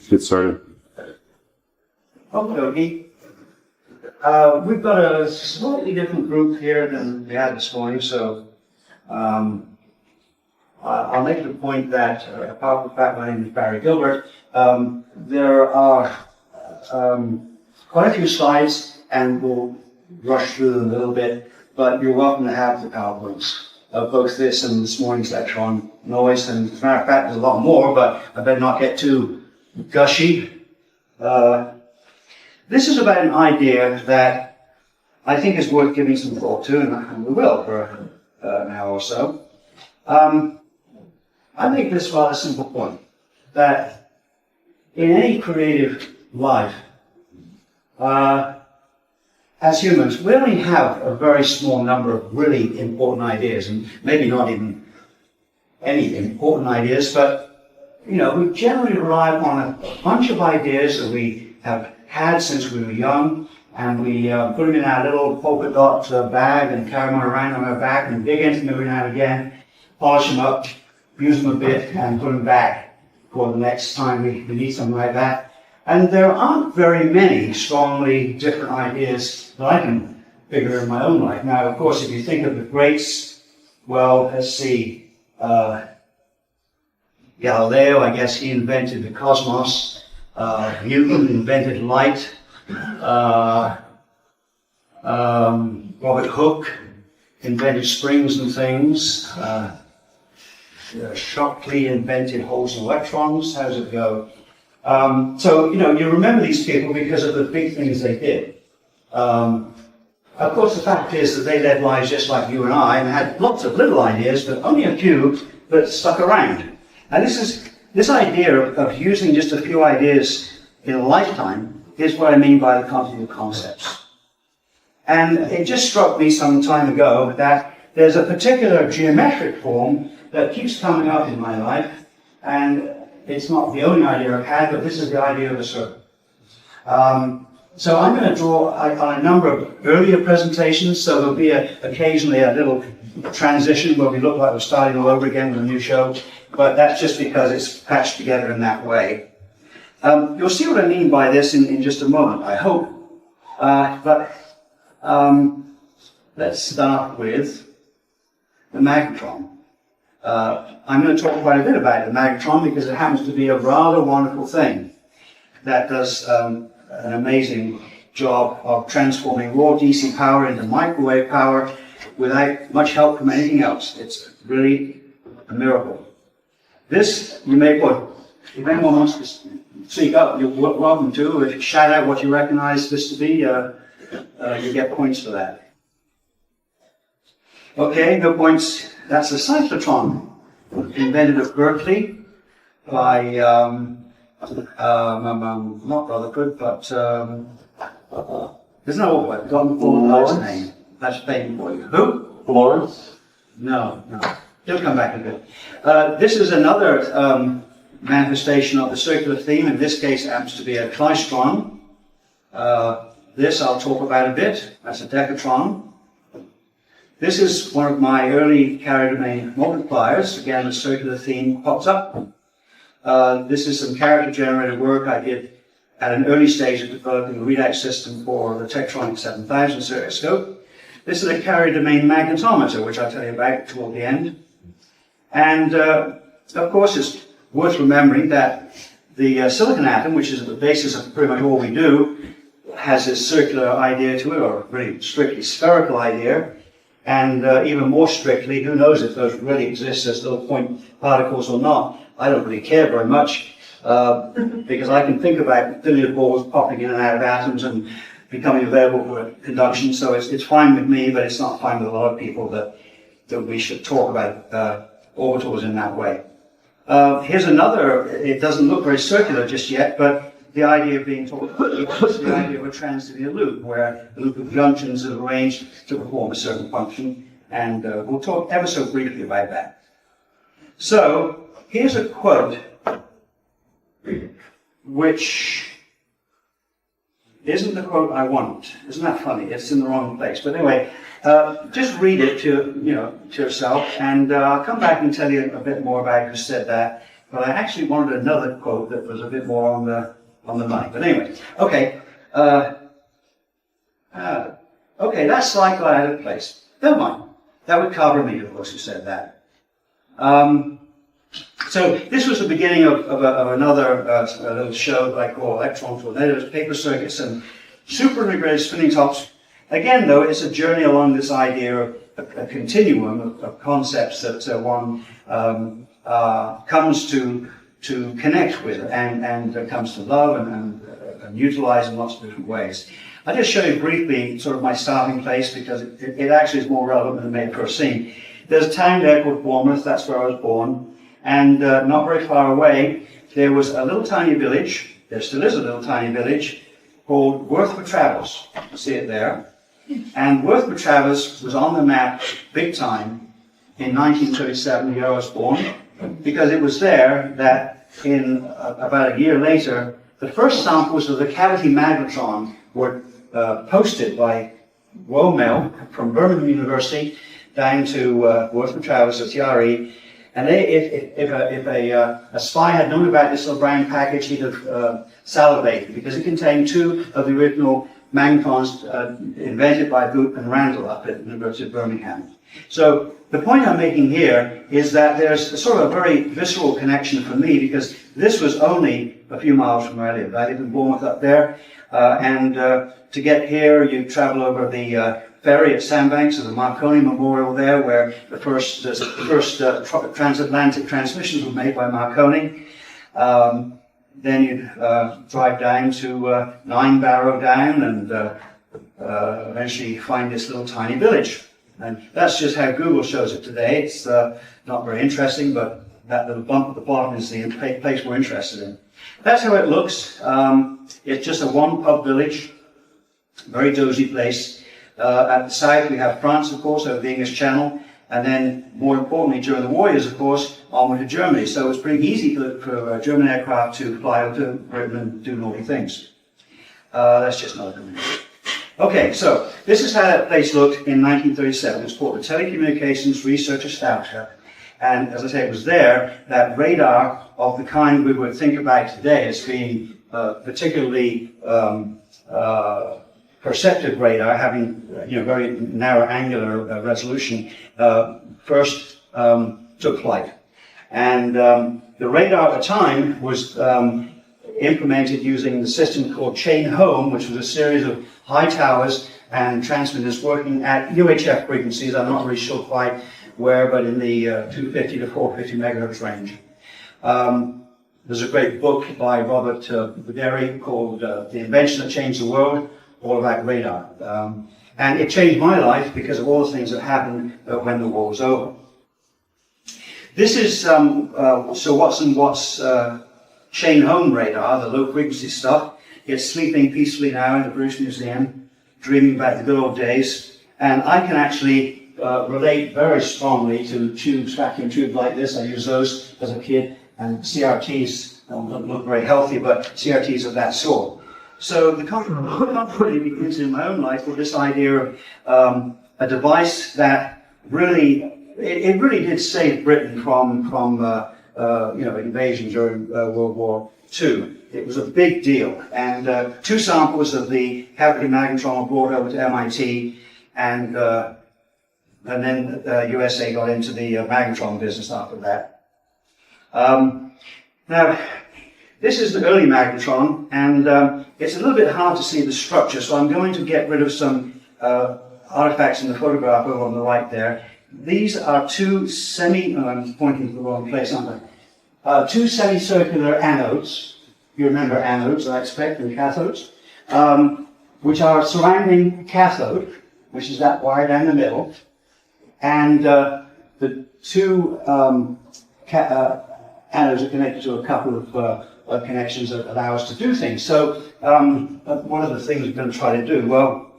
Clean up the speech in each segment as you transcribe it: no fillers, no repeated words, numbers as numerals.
get started. Okay. We've got a slightly different group here than we had this morning, so I'll make the point that, apart from the fact my name is Barrie Gilbert, there are quite a few slides, and we'll rush through them a little bit, but you're welcome to have the PowerPoints of both this and this morning's lecture on noise, and as a matter of fact, there's a lot more, but I better not get too gushy. This is about an idea that I think is worth giving some thought to, and we will for an hour or so. I make this rather simple point, that in any creative life, as humans, we only have a very small number of really important ideas, and maybe not even any important ideas, but we generally rely upon a bunch of ideas that we have had since we were young, and we put them in our little polka dot bag and carry them around on our back and dig into them every now and again, polish them up, use them a bit, and put them back for the next time we need something like that. And there aren't very many strongly different ideas that I can figure in my own life. Now, of course, if you think of the greats, well, let's see, Galileo, I guess he invented the cosmos. Newton invented light. Robert Hooke invented springs and things. Shockley invented holes and electrons. How does it go? So, you remember these people because of the big things they did. Of course, the fact is that they led lives just like you and I and had lots of little ideas, but only a few that stuck around. And this idea of using just a few ideas in a lifetime is what I mean by the continued concepts. And it just struck me some time ago that there's a particular geometric form that keeps coming up in my life, and it's not the only idea I've had, but this is the idea of a circle. So I'm going to draw on a number of earlier presentations, so there'll be occasionally a little transition where we look like we're starting all over again with a new show, but that's just because it's patched together in that way. You'll see what I mean by this in just a moment, I hope. Let's start with the magnetron. I'm going to talk quite a bit about the magnetron because it happens to be a rather wonderful thing that does an amazing job of transforming raw DC power into microwave power without much help from anything else. It's really a miracle. This, if anyone wants to speak up, you're welcome to. If you shout out what you recognize this to be, you get points for that. Okay, no points. That's a cyclotron, invented at Berkeley by, not Rutherford, but, there's no, I've forgotten the name. That's pain for you. Who? Lawrence? No. He'll come back in a bit. This is another manifestation of the circular theme. In this case, it happens to be a klystron. This I'll talk about a bit. That's a decatron. This is one of my early carrier domain multipliers. Again, the circular theme pops up. This is some character generated work I did at an early stage of developing a readout system for the Tektronix 7000 stereoscope. This is a carrier domain magnetometer, which I'll tell you about toward the end. And of course, it's worth remembering that the silicon atom, which is at the basis of pretty much all we do, has this circular idea to it, or really strictly spherical idea. And even more strictly, who knows if those really exist as little point particles or not. I don't really care very much, because I can think about billiard balls popping in and out of atoms and becoming available for conduction, so it's fine with me, but it's not fine with a lot of people that we should talk about orbitals in that way. Here's another, it doesn't look very circular just yet, but the idea of being talked about is the idea of a translinear loop, where a loop of junctions is arranged to perform a certain function, and we'll talk ever so briefly about that. So, here's a quote, which isn't the quote I want. Isn't that funny? It's in the wrong place. But anyway, just read it to yourself, and I'll come back and tell you a bit more about who said that but I actually wanted another quote that was a bit more on the money. But anyway, okay. Okay, that slide got out of place. Never mind. That would cover me, of course, who said that. So this was the beginning of another little show that I call Electron Tornadoes, Paper Circuits, and Superintegrated Spinning Tops. Again, though, it's a journey along this idea of a continuum of concepts that one comes to connect with and comes to love and utilize in lots of different ways. I'll just show you briefly sort of my starting place because it actually is more relevant than it may first seem. There's a town there called Bournemouth, that's where I was born, and not very far away there was a little tiny village, there still is a little tiny village, called Worth-by-Travers. You see it there. And Worth-by-Travers was on the map big time in 1937, the year I was born, because it was there that in about a year later, the first samples of the cavity magnetron were posted by Royal Mail from Birmingham University down to Worth-by-Travers at TRE. And if a spy had known about this little brown package, he'd have salivated because it contained two of the original magnetrons invented by Boot and Randall up at the University of Birmingham. So the point I'm making here is that there's a sort of a very visceral connection for me because this was only a few miles from where I lived. I lived in Bournemouth up there, and to get here you travel over the ferry at Sandbanks, there's a Marconi Memorial there where the first transatlantic transmissions were made by Marconi. Then you drive down to Nine Barrow Down and eventually find this little tiny village. And that's just how Google shows it today. It's not very interesting, but that little bump at the bottom is the place we're interested in. That's how it looks. It's just a one-pub village, very dozy place. At the south we have France, of course, over the English Channel, and then, more importantly, during the war years, of course, onward to Germany. So it's pretty easy for German aircraft to fly over to Britain and do naughty things. That's just another comment. Okay, so this is how that place looked in 1937. It's called the Telecommunications Research Establishment. And as I say, it was there that radar of the kind we would think about today as being particularly perceptive radar, having very narrow angular resolution, first took flight. And the radar at the time was implemented using the system called Chain Home, which was a series of high towers and transmitters working at UHF frequencies. I'm not really sure quite where, but in the 250 to 450 megahertz range. There's a great book by Robert Barrie called The Invention That Changed the World, all about radar. And it changed my life because of all the things that happened when the war was over. This is Sir Watson Watt's Chain Home radar, the low frequency stuff. It's sleeping peacefully now in the British Museum, dreaming about the good old days. And I can actually relate very strongly to tubes, vacuum tubes like this. I used those as a kid, and CRTs don't look very healthy, but CRTs of that sort. So the contrary begins in my own life with this idea of a device that really, it really did save Britain from invasion during World War II. It was a big deal, and two samples of the cavity magnetron were brought over to MIT, and then USA got into the magnetron business after that. Now, this is the early magnetron, and it's a little bit hard to see the structure, so I'm going to get rid of some artifacts in the photograph over on the right there. These are two I'm pointing to the wrong place, aren't I? Two semicircular anodes. You remember anodes, I expect, and cathodes, which are surrounding the cathode, which is that wire down the middle, and the two anodes are connected to a couple of connections that allow us to do things. So one of the things we're going to try to do, well,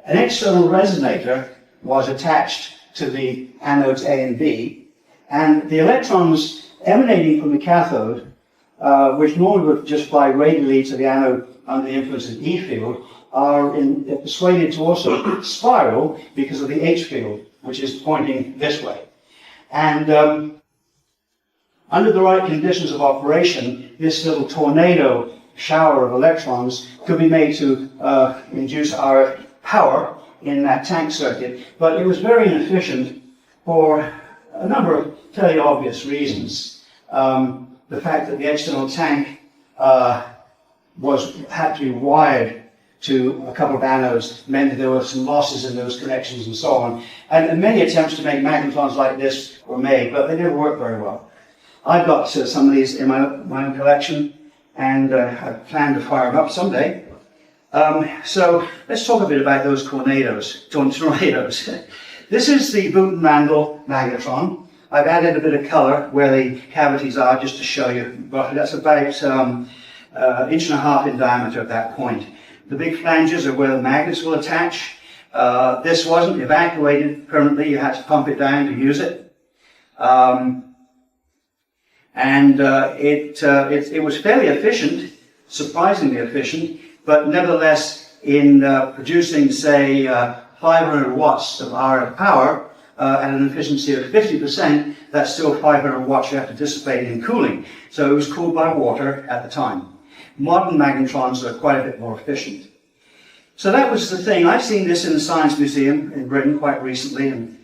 an external resonator was attached to the anodes A and B, and the electrons emanating from the cathode, which normally would just fly radially to the anode under the influence of E field, are persuaded to also spiral because of the H field, which is pointing this way. And under the right conditions of operation, this little tornado shower of electrons could be made to induce our power in that tank circuit, but it was very inefficient for a number of fairly obvious reasons. The fact that the external tank had to be wired to a couple of anodes meant that there were some losses in those connections and so on. And many attempts to make magnetrons like this were made, but they never worked very well. I've got some of these in my own collection, and I plan to fire them up someday. So let's talk a bit about those tornadoes. This is the Boot-Randall magnetron. I've added a bit of color where the cavities are just to show you roughly. That's about inch and a half in diameter at that point. The big flanges are where the magnets will attach. This wasn't evacuated permanently. You had to pump it down to use it. It was fairly efficient, surprisingly efficient, but nevertheless in producing, say, 500 watts of RF power at an efficiency of 50%, that's still 500 watts you have to dissipate in cooling. So it was cooled by water at the time. Modern magnetrons are quite a bit more efficient. So that was the thing. I've seen this in the Science Museum in Britain quite recently, and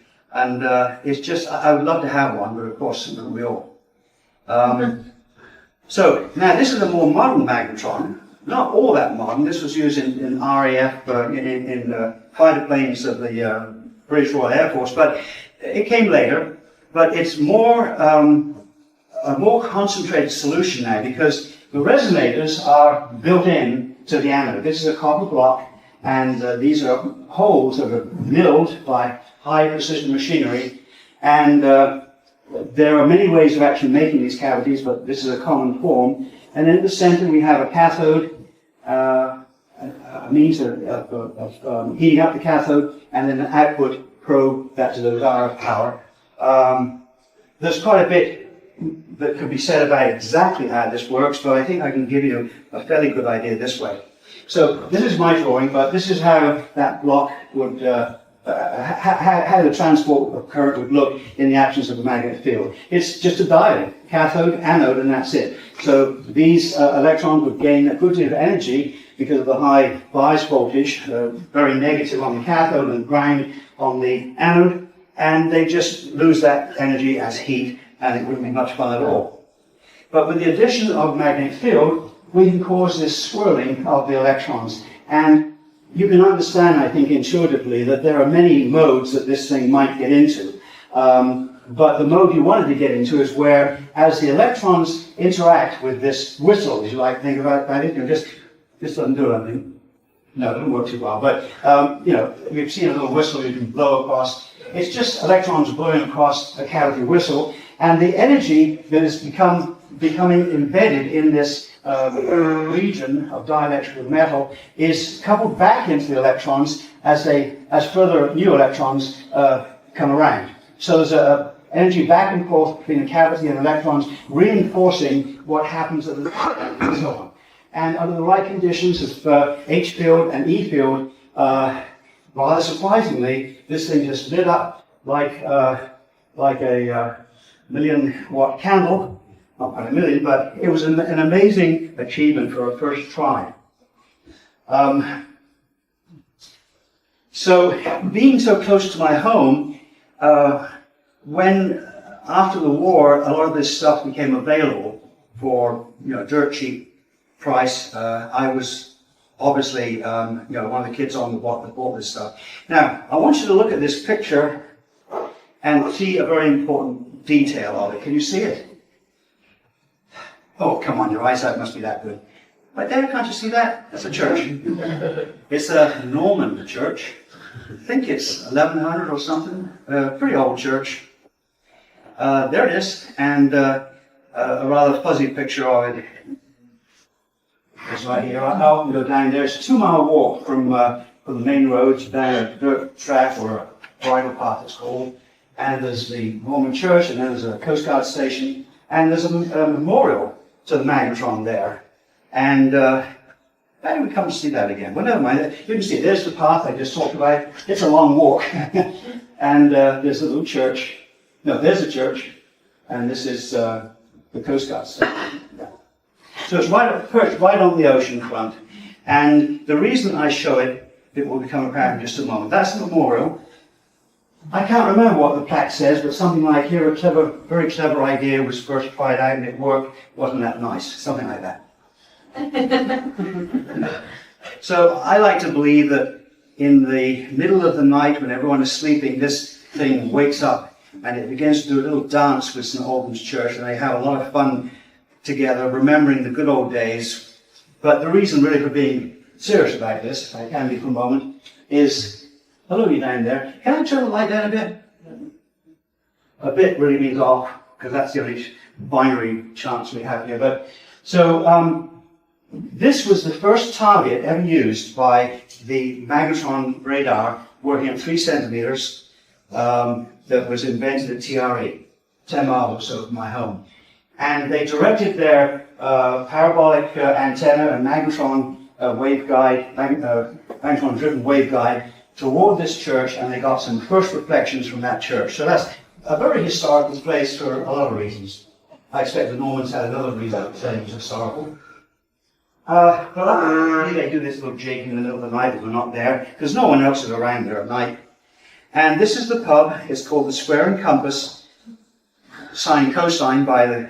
it's just, I would love to have one, but of course, we all. So now this is a more modern magnetron. Not all that modern. This was used in RAF, in fighter planes of the British Royal Air Force, but it came later. But it's more a more concentrated solution now, because the resonators are built in to the anode. This is a copper block, and these are holes that are milled by high precision machinery. And there are many ways of actually making these cavities, but this is a common form. And then at the center we have a cathode, a means of heating up the cathode, and then an output probe that delivers RF power. There's quite a bit that could be said about exactly how this works, but I think I can give you a fairly good idea this way. So this is my drawing, but this is how that block would, how the transport of current would look in the absence of a magnetic field. It's just a diode, cathode, anode, and that's it. So these electrons would gain a good deal of energy because of the high bias voltage, very negative on the cathode and ground on the anode, and they just lose that energy as heat, and it wouldn't be much fun at all. But with the addition of a magnetic field, we can cause this swirling of the electrons. And you can understand, I think, intuitively that there are many modes that this thing might get into. But the mode you wanted to get into is where, as the electrons interact with this whistle, as you like to think about it, this doesn't do anything. No, it doesn't work too well. But, we've seen a little whistle you can blow across. It's just electrons blowing across a cavity whistle, and the energy that is becoming embedded in this region of dielectric metal is coupled back into the electrons as further new electrons come around. So there's an energy back and forth between the cavity and electrons, reinforcing what happens at the and so on. And under the right conditions of H field and E field, rather surprisingly, this thing just lit up like a 1,000,000-watt candle. Not quite a million, but it was an amazing achievement for a first try. So, being so close to my home, when after the war, a lot of this stuff became available for dirt cheap price, I was obviously one of the kids on the block that bought this stuff. Now, I want you to look at this picture and see a very important detail of it. Can you see it? Oh, come on, your eyesight must be that good. Right there, can't you see that? That's a church. It's a Norman church. I think it's 1100 or something. Pretty old church. There it is, and a rather fuzzy picture of it. It's right here. I can go down there. It's a 2-mile walk from the main road down a dirt track, or a bridle path it's called. And there's the Norman church, and then there's a Coast Guard station, and there's a memorial to the magnetron there. And Maybe we come to see that again. Well, never mind. You can see there's the path I just talked about. It's a long walk. And there's a little church. No, there's a church. And this is the Coast Guard station. Yeah. So it's perched right on the ocean front. And the reason I show it, it will become apparent in just a moment. That's the memorial. I can't remember what the plaque says, but something like, here a very clever idea was first tried out and it worked. Wasn't that nice? Something like that. So I like to believe that in the middle of the night when everyone is sleeping, this thing wakes up and it begins to do a little dance with St. Albans Church, and they have a lot of fun together, remembering the good old days. But the reason really for being serious about this, if I can be for a moment, is, hello you down there, can I turn the light down a bit? A bit really means off, because that's the only binary chance we have here. But so this was the first target ever used by the magnetron radar working at 3 centimeters that was invented at TRE, 10 miles or so from my home. And they directed their parabolic antenna and magnetron waveguide, magnetron-driven waveguide toward this church, and they got some first reflections from that church. So that's a very historical place for a lot of reasons. I expect the Normans had another reason for saying it was historical. But they do this little jig in the middle of the night if we're not there, because no one else is around there at night. And this is the pub. It's called the Square and Compass, co-signed by the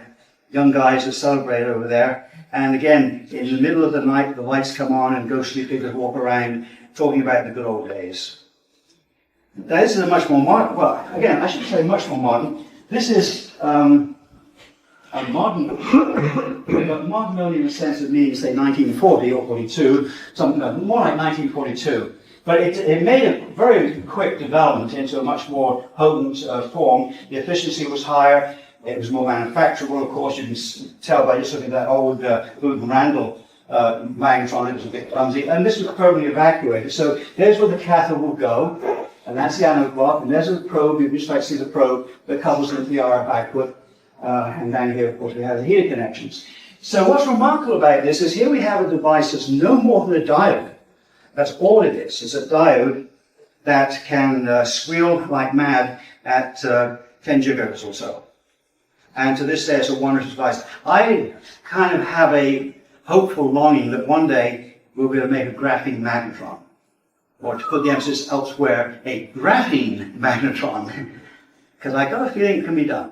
young guys that celebrate over there. And again, in the middle of the night, the lights come on and ghostly figures walk around talking about the good old days. Now, this is a much more modern, well, again, I should say much more modern. This is a modern, but modern only in the sense of meaning, say, 1940 or 42, something more like 1942. But it made a very quick development into a much more potent form. The efficiency was higher. It was more manufacturable, of course. You can tell by just looking at that old Boot and Randall magnetron. It was a bit clumsy. And this was permanently evacuated. So there's where the cathode will go. And that's the anode block. And there's a probe. You just like to see the probe that couples into the RF output. And down here, of course, we have the heater connections. So what's remarkable about this is here we have a device that's no more than a diode. That's all it is. It's a diode that can squeal like mad at 10 gigahertz or so. And to this day, it's a wondrous device. I kind of have a hopeful longing that one day we'll be able to make a graphene magnetron. Or to put the emphasis elsewhere, a graphene magnetron. Because I got a feeling it can be done.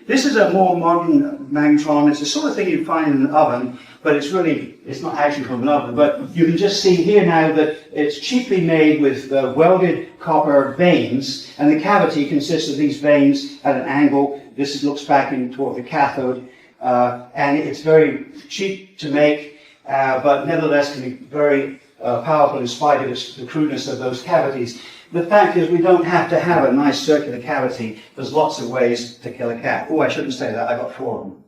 This is a more modern magnetron. It's the sort of thing you'd find in an oven, but it's not actually from an oven. But you can just see here now that it's cheaply made with welded copper vanes, and the cavity consists of these vanes at an angle. This looks back in toward the cathode, and it's very cheap to make, but nevertheless can be very powerful in spite of the crudeness of those cavities. The fact is we don't have to have a nice circular cavity. There's lots of ways to kill a cat. Oh, I shouldn't say that. I got 4 of them.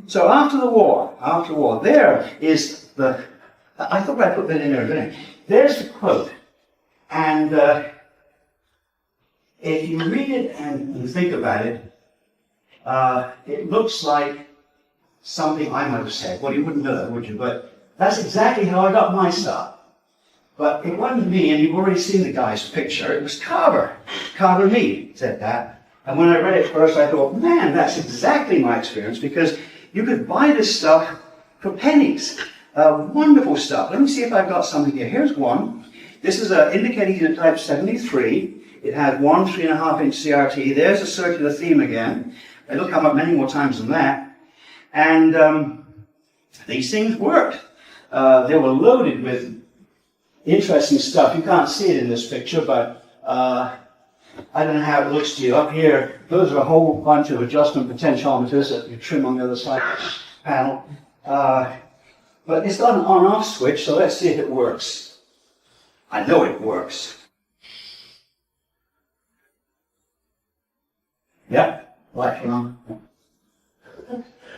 So after the war, there is the, I thought I put that in there, didn't I? There's the quote. And if you read it and think about it, it looks like something I might have said. Well, you wouldn't know that, would you? But that's exactly how I got my start. But it wasn't me, and you've already seen the guy's picture. It was Carver. Carver Mead said that. And when I read it first, I thought, man, that's exactly my experience, because you could buy this stuff for pennies. Wonderful stuff. Let me see if I've got something here. Here's one. This is an indicating unit type 73. It had one 3.5-inch CRT. There's a circular theme again. It'll come up many more times than that. And these things worked. They were loaded with interesting stuff. You can't see it in this picture, but I don't know how it looks to you. Up here, those are a whole bunch of adjustment potentiometers that you trim on the other side of the panel. But it's got an on-off switch, so let's see if it works. I know it works. Yep, lights are on.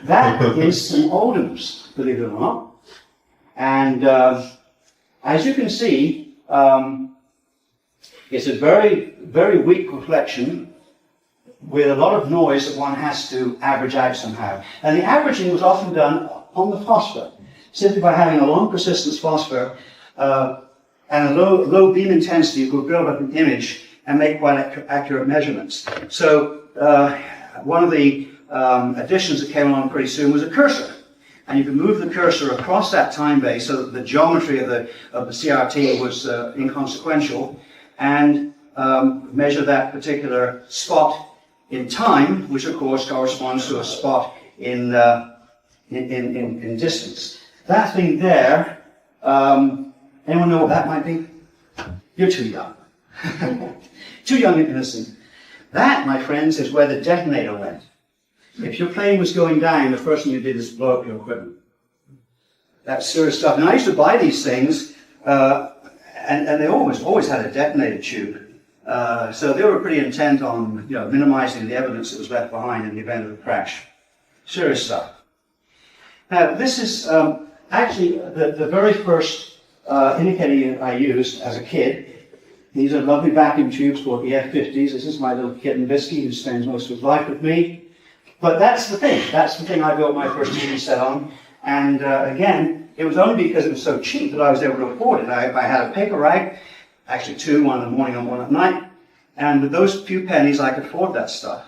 That is St. Albans, believe it or not. And as you can see, it's a very, very weak reflection with a lot of noise that one has to average out somehow. And the averaging was often done on the phosphor. simply by having a long persistence phosphor and a low beam intensity, you could build up an image and make quite accurate measurements. So one of the additions that came along pretty soon was a cursor. And you could move the cursor across that time base so that the geometry of the CRT was inconsequential, and measure that particular spot in time, which of course corresponds to a spot in distance. That thing there, anyone know what that might be? You're too young. Too young and innocent. That, my friends, is where the detonator went. If your plane was going down, the first thing you did is blow up your equipment. That's serious stuff. And I used to buy these things, and they always had a detonator tube. So they were pretty intent on minimizing the evidence that was left behind in the event of a crash. Serious stuff. Now, this is actually the very first indicator I used as a kid. These are lovely vacuum tubes called the F50s. This is my little kitten Bisky, who spends most of his life with me. But that's the thing. That's the thing I built my first TV set on. And again, it was only because it was so cheap that I was able to afford it. I had a paper rag, actually two, one in the morning and one at night. And with those few pennies, I could afford that stuff.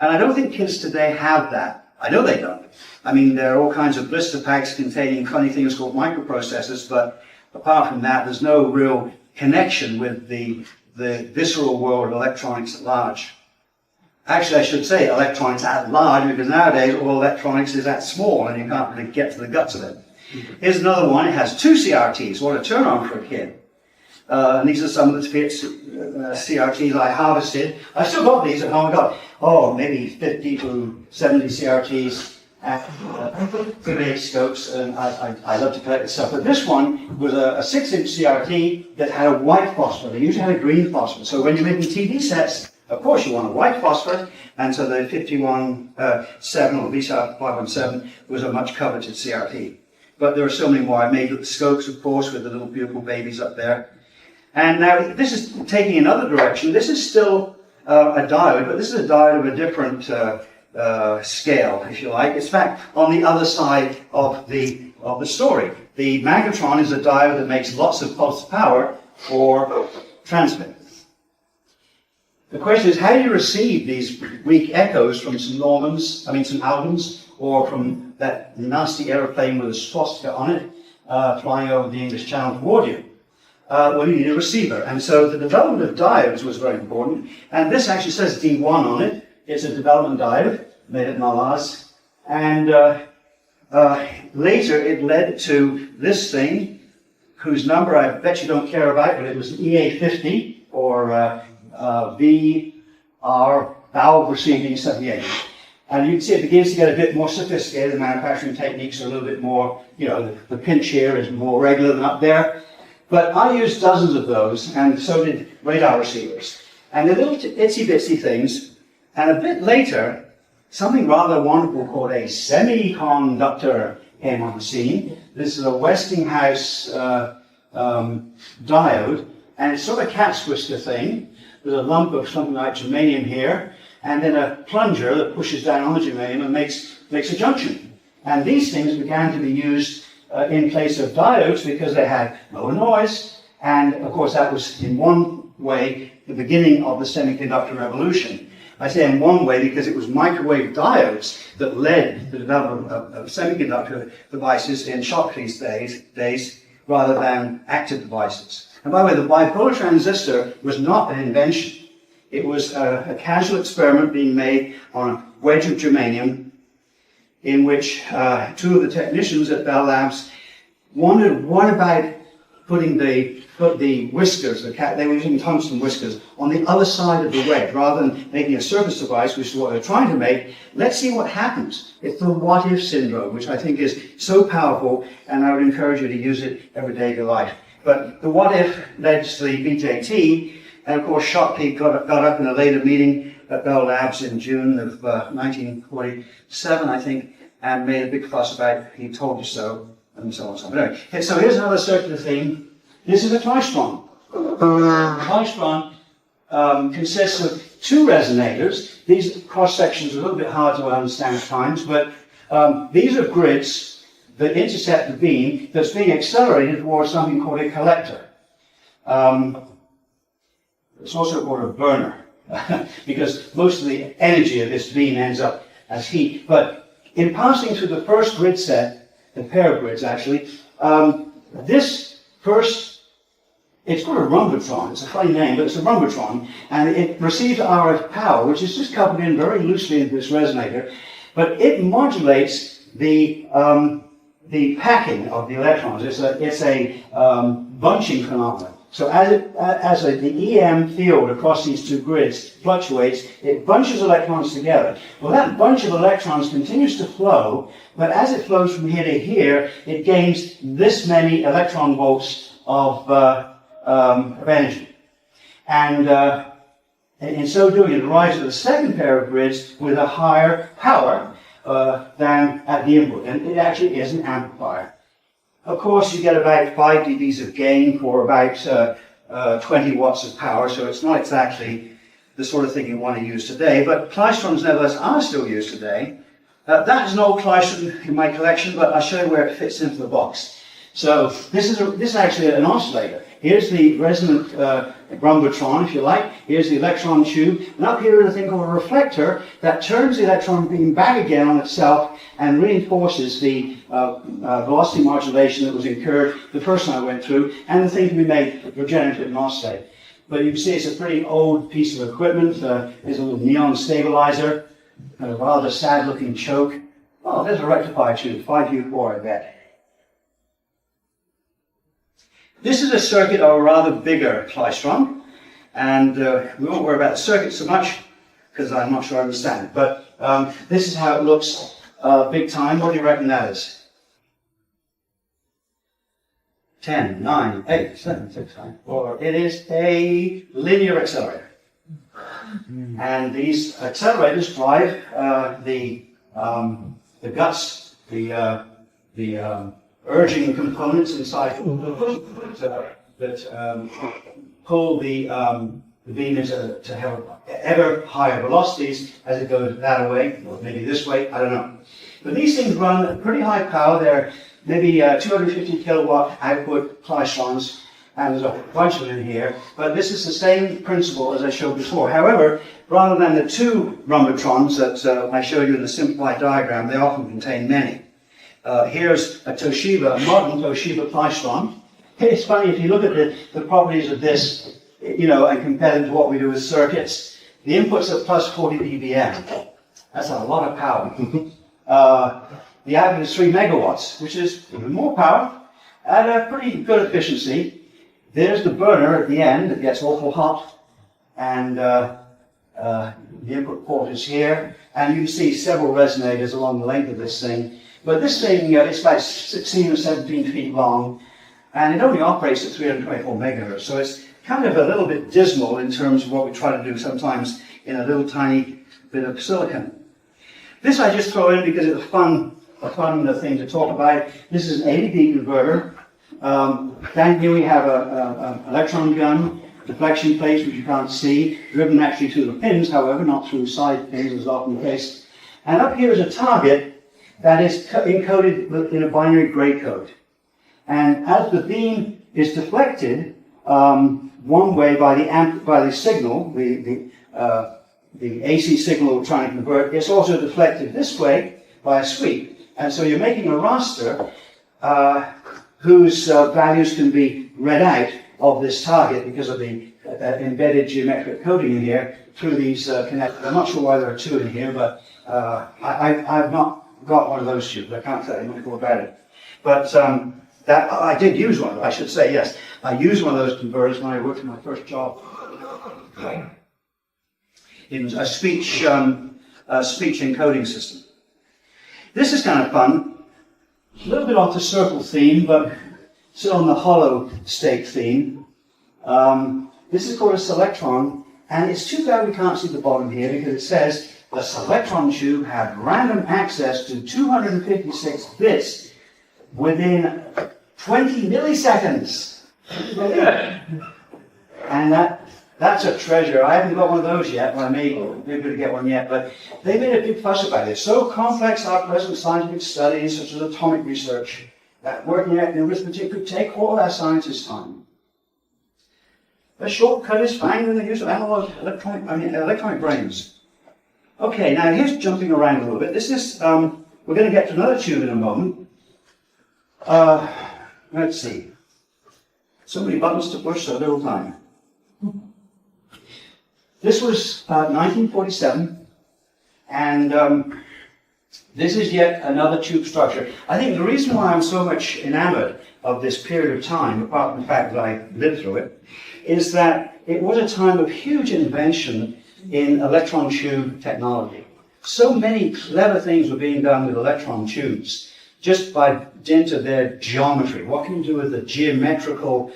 And I don't think kids today have that. I know they don't. I mean, there are all kinds of blister packs containing funny things called microprocessors, but apart from that, there's no real connection with the visceral world of electronics at large. Actually, I should say electronics at large, because nowadays all electronics is that small and you can't really get to the guts of it. Here's another one. It has two CRTs. What a turn on for a kid. And these are some of the CRTs I harvested. I've still got these at home. I've got, maybe 50 to 70 CRTs and 38 scopes, and I love to collect this stuff. But this one was a 6-inch CRT that had a white phosphor. They usually had a green phosphor. So when you're making TV sets, of course you want a white phosphor, and so the 517 or VSAR 517 was a much coveted CRT. But there are so many more. I made the scopes, of course, with the little beautiful babies up there. And now this is taking another direction. This is still a diode, but this is a diode of a different scale, if you like. It's in fact on the other side of the story. The magnetron is a diode that makes lots of pulse power for transmit. The question is, how do you receive these weak echoes from St. Albans, or from that nasty aeroplane with a swastika on it, flying over the English Channel toward you? Well, you need a receiver. And so the development of diodes was very important. And this actually says D1 on it. It's a development diode made at Malaz. And later it led to this thing, whose number I bet you don't care about, but it was EA50, or VR, valve receiving 78. And you can see it begins to get a bit more sophisticated. The manufacturing techniques are a little bit more, the pinch here is more regular than up there. But I used dozens of those, and so did radar receivers. And they're little itsy-bitsy things. And a bit later, something rather wonderful called a semiconductor came on the scene. This is a Westinghouse diode, and it's sort of a cat twister thing. There's a lump of something like germanium here, and then a plunger that pushes down on the germanium and makes a junction. And these things began to be used in place of diodes because they had lower noise, and of course that was in one way the beginning of the semiconductor revolution. I say in one way because it was microwave diodes that led the development of semiconductor devices in Shockley's days rather than active devices. And by the way, the bipolar transistor was not an invention. It was a casual experiment being made on a wedge of germanium in which two of the technicians at Bell Labs wondered what about putting the whiskers, they were using tungsten whiskers, on the other side of the wedge, rather than making a surface device, which is what they're trying to make. Let's see what happens. It's the what-if syndrome, which I think is so powerful, and I would encourage you to use it every day of your life. But the what-if led to the BJT, and of course Shockley got up in a later meeting at Bell Labs in June of 1947, I think, and made a big fuss about he told you so, and so on and so on. But anyway, so here's another circular theme. This is a klystron. A klystron consists of two resonators. These cross sections are a little bit hard to understand at times, but these are grids that intercept the beam that's being accelerated towards something called a collector. It's also called a burner, because most of the energy of this beam ends up as heat. But in passing through the first grid set, the pair of grids actually, this first, it's called a rhombotron. It's a funny name, but it's a rhombotron, and it receives RF power, which is just coupled in very loosely into this resonator, but it modulates the packing of the electrons. It's a bunching phenomenon. So as the EM field across these two grids fluctuates, it bunches electrons together. Well, that bunch of electrons continues to flow, but as it flows from here to here, it gains this many electron volts of energy. And in so doing, it arrives at the second pair of grids with a higher power than at the input. And it actually is an amplifier. Of course, you get about 5 dBs of gain for about 20 watts of power, so it's not exactly the sort of thing you want to use today, but klystrons nevertheless are still used today. That is an old klystron in my collection, but I'll show you where it fits into the box. So this is actually an oscillator. Here's the resonant rhombotron, if you like. Here's the electron tube. And up here is a thing called a reflector that turns the electron beam back again on itself and reinforces the velocity modulation that was incurred the first time I went through, and the thing can be made regenerative and oscillate. But you can see it's a pretty old piece of equipment. There's a little neon stabilizer, a rather sad-looking choke. Oh, there's a rectifier tube, 5U4, I bet. This is a circuit of a rather bigger klystron, and we won't worry about the circuit so much because I'm not sure I understand it. But this is how it looks big time. What do you reckon that is? 10, 9, 8, 7, 6, 5, 4. It is a linear accelerator. And these accelerators drive the guts, the urging components inside that pull the beam to have ever higher velocities as it goes that way, or maybe this way, I don't know. But these things run at pretty high power. They're maybe 250 kilowatt output klystrons, and there's a bunch of them in here. But this is the same principle as I showed before. However, rather than the two rhombotrons that I showed you in the simplified diagram, they often contain many. Here's a Toshiba, a modern Toshiba klystron. It's funny, if you look at the properties of this, you know, and compare them to what we do with circuits, the inputs are plus 40 dBm. That's a lot of power. The output is 3 megawatts, which is even more power at a pretty good efficiency. There's the burner at the end. It gets awful hot, and the input port is here, and you can see several resonators along the length of this thing. But this thing is about 16 or 17 feet long, and it only operates at 324 megahertz, so it's kind of a little bit dismal in terms of what we try to do sometimes in a little tiny bit of silicon. This I just throw in because it's a fun thing to talk about. This is an ADB converter. Down here we have an electron gun, deflection plates which you can't see, driven actually through the pins, however, not through side pins as is often the case. And up here is a target that is encoded in a binary gray code. And as the beam is deflected one way by the signal, the AC signal we're trying to convert, it's also deflected this way by a sweep. And so you're making a raster whose values can be read out of this target because of the embedded geometric coding in here through these connectors. I'm not sure why there are two in here, but I've not got one of those tubes. I can't tell you much more about it. But that I did use one, I should say, yes. I used one of those converters when I worked in my first job. It was a speech encoding system. This is kind of fun. A little bit off the circle theme, but still on the hollow state theme. This is called a selectron, and it's too bad we can't see the bottom here because it says the selectron tube had random access to 256 bits within 20 milliseconds. And that That's a treasure. I haven't got one of those yet. Well, I may be able to get one yet, but they made a big fuss about it. So complex are present scientific studies, such as atomic research, that working out in arithmetic could take all our scientists' time. The shortcut is found in the use of analog electronic brains. Okay, now here's jumping around a little bit. This is, we're going to get to another tube in a moment. Let's see. So many buttons to push, so little time. This was 1947, and this is yet another tube structure. I think the reason why I'm so much enamored of this period of time, apart from the fact that I lived through it, is that it was a time of huge invention in electron tube technology. So many clever things were being done with electron tubes, just by dint of their geometry. What can you do with the geometrical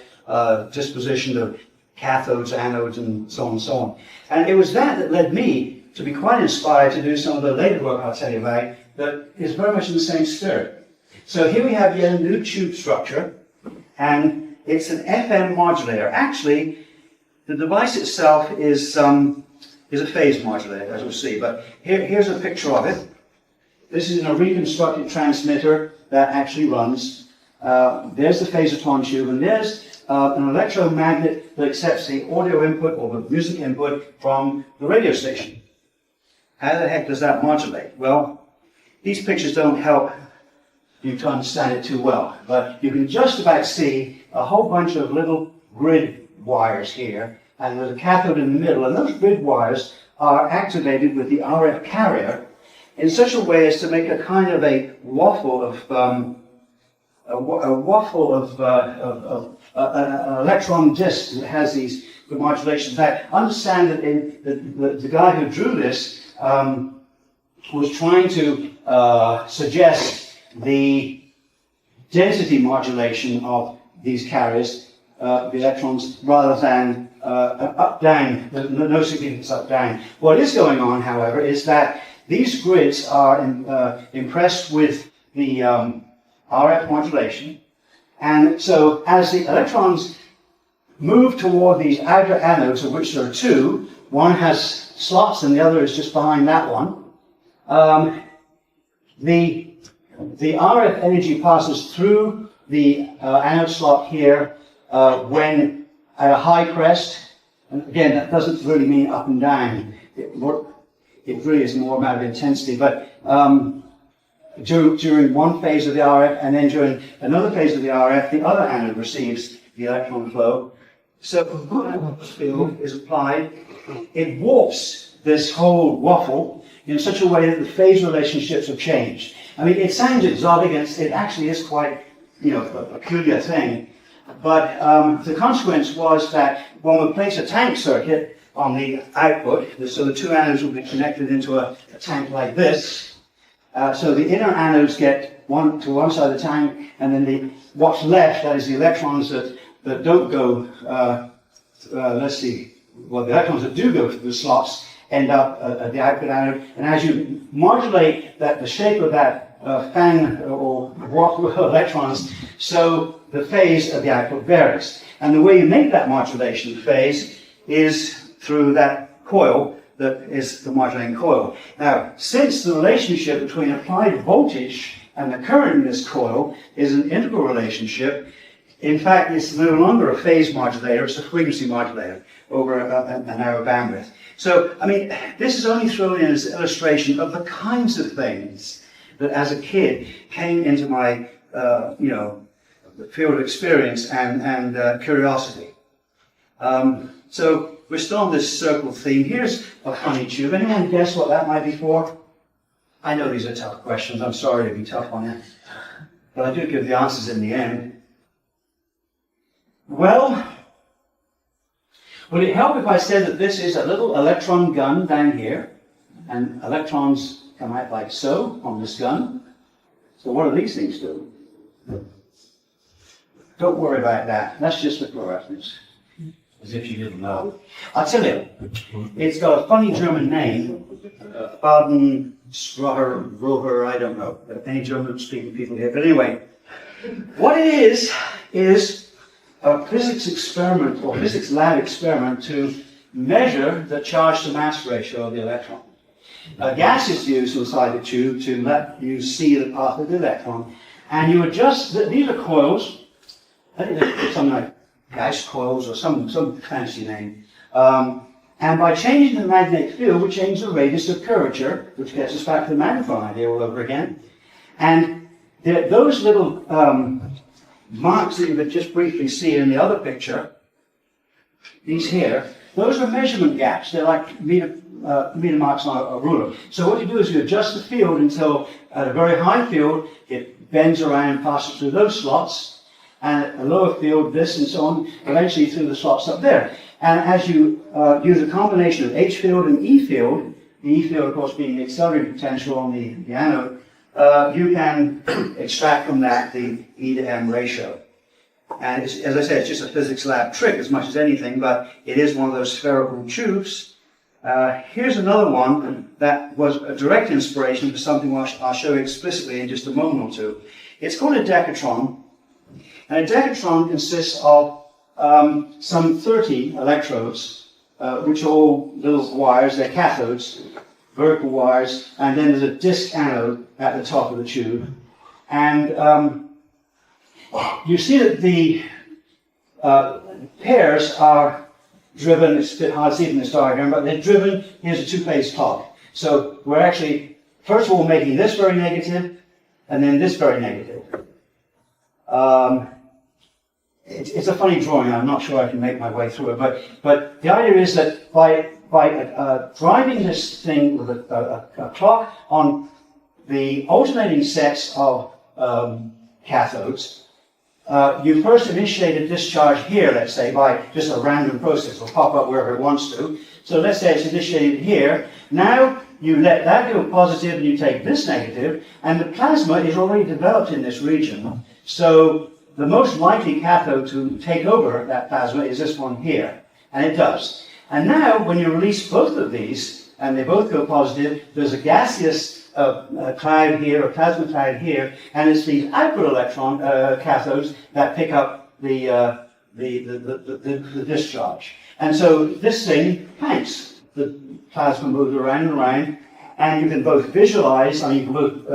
disposition of cathodes, anodes, and so on and so on. And it was that led me to be quite inspired to do some of the later work I'll tell you about that is very much in the same spirit. So here we have yet a new tube structure, and it's an FM modulator. Actually, the device itself is a phase modulator, as we'll see, but here's a picture of it. This is in a reconstructed transmitter that actually runs. There's the phasoton tube, and there's an electromagnet that accepts the audio input or the music input from the radio station. How the heck does that modulate? Well, these pictures don't help you to understand it too well, but you can just about see a whole bunch of little grid wires here, and there's a cathode in the middle, and those grid wires are activated with the RF carrier in such a way as to make a kind of a waffle of an electron disk that has these modulations. Now, understand that the guy who drew this was trying to suggest the density modulation of these carriers, the electrons, rather than up-down, no significance up-down. What is going on, however, is that these grids are impressed with the RF modulation, and so as the electrons move toward these outer anodes, of which there are two, one has slots and the other is just behind that one, the RF energy passes through the anode slot here when at a high crest, and again that doesn't really mean up and down, it really is more a matter of intensity, but during one phase of the RF, and then during another phase of the RF, the other anode receives the electron flow. So when field is applied, it warps this whole waffle in such a way that the phase relationships have changed. I mean, it sounds exotic, and it actually is quite, a peculiar thing. But the consequence was that when we place a tank circuit on the output, so the two anodes will be connected into a tank like this. So the inner anodes get to one side of the tank, and then what's left, that is the electrons that don't go, let's see, well, the electrons that do go to the slots end up at the output anode. And as you modulate the shape of that fan or waffle of electrons, so the phase of the output varies. And the way you make that modulation phase is through that coil that is the modulating coil. Now, since the relationship between applied voltage and the current in this coil is an integral relationship, in fact, it's no longer a phase modulator, it's a frequency modulator over a narrow bandwidth. So, I mean, this is only thrown in as an illustration of the kinds of things that as a kid came into my, field of experience and curiosity. So, we're still on this circle theme. Here's a funny tube. Anyone guess what that might be for? I know these are tough questions. I'm sorry to be tough on you. But I do give the answers in the end. Well, would it help if I said that this is a little electron gun down here, and electrons come out like so on this gun? So what do these things do? Don't worry about that. That's just for reference. As if you didn't know. I'll tell you, it's got a funny German name, Baden, Rover, I don't know. Any German-speaking people here. But anyway, what it is a physics experiment, or physics lab experiment, to measure the charge to mass ratio of the electron. A gas is used inside the tube to let you see the path of the electron, and you adjust, these are coils, I think they're something like gas coils or some fancy name. And by changing the magnetic field, we change the radius of curvature, which gets us back to the magnifying idea all over again. And those little marks that you could just briefly see in the other picture, these here, those are measurement gaps. They're like meter marks on a ruler. So what you do is you adjust the field until at a very high field, it bends around and passes through those slots, and at a lower field, this and so on, eventually through the slots up there. And as you use a combination of H field and E field, the E field, of course, being the accelerating potential on the anode, you can extract from that the E to M ratio. And as I said, it's just a physics lab trick as much as anything, but it is one of those spherical tubes. Here's another one that was a direct inspiration for something I'll show you explicitly in just a moment or two. It's called a decatron, and a decatron consists of some 30 electrodes, which are all little wires, they're cathodes, vertical wires, and then there's a disc anode at the top of the tube. And you see that the pairs are driven, it's a bit hard to see from this diagram, but they're driven, here's a two-phase clock. So we're actually, first of all, making this very negative, and then this very negative. It's a funny drawing, I'm not sure I can make my way through it, but the idea is that by driving this thing with a clock on the alternating sets of cathodes, you first initiate a discharge here, let's say, by just a random process. It'll pop up wherever it wants to. So let's say it's initiated here. Now you let that go positive and you take this negative, and the plasma is already developed in this region. So the most likely cathode to take over that plasma is this one here, and it does. And now, when you release both of these, and they both go positive, there's a gaseous cloud here, a plasma cloud here, and it's these outward electron cathodes that pick up the discharge. And so this thing hangs. The plasma moves around and around, and you can both visualize, you can both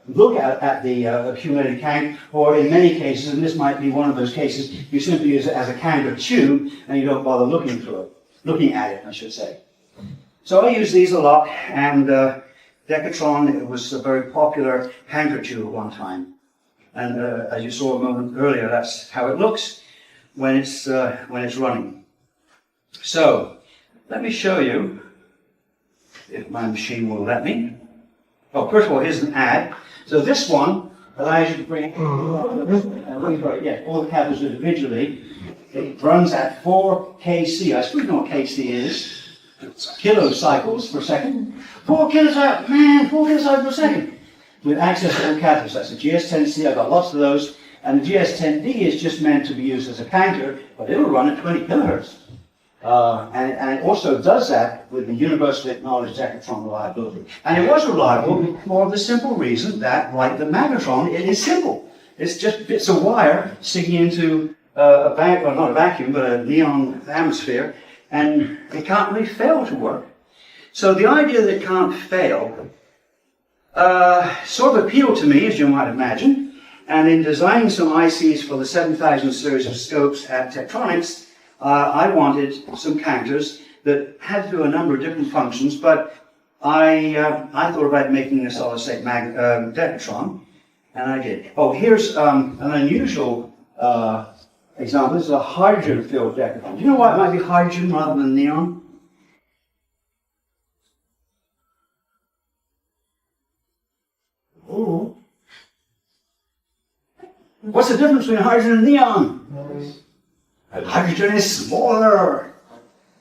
look at the accumulated count, or in many cases, and this might be one of those cases, you simply use it as a counter tube, and you don't bother looking through it. Looking at it, I should say. So I use these a lot, and Decatron, it was a very popular counter tube at one time. And as you saw a moment earlier, that's how it looks when it's running. So, let me show you, if my machine will let me. Well, first of all, here's an ad. So this one allows you to bring all the cathodes individually. It runs at 4 kc. I suppose you know what kc is. Kilocycles per second. 4 kilocycles per second. With access to all cathodes. That's a GS10C. I've got lots of those. And the GS10D is just meant to be used as a counter, but it'll run at 20 kilohertz. And it also does that with the universally acknowledged decatron reliability. And it was reliable for the simple reason that, like the magnetron, it is simple. It's just bits of wire sticking into not a vacuum, but a neon atmosphere, and it can't really fail to work. So the idea that it can't fail sort of appealed to me, as you might imagine, and in designing some ICs for the 7000 series of scopes at Tektronix, I wanted some counters that had to do a number of different functions, but I thought about making a solid-state decatron, and I did. Oh, here's an unusual example. This is a hydrogen-filled decatron. Do you know why it might be hydrogen rather than neon? Ooh. What's the difference between hydrogen and neon? Hydrogen is smaller.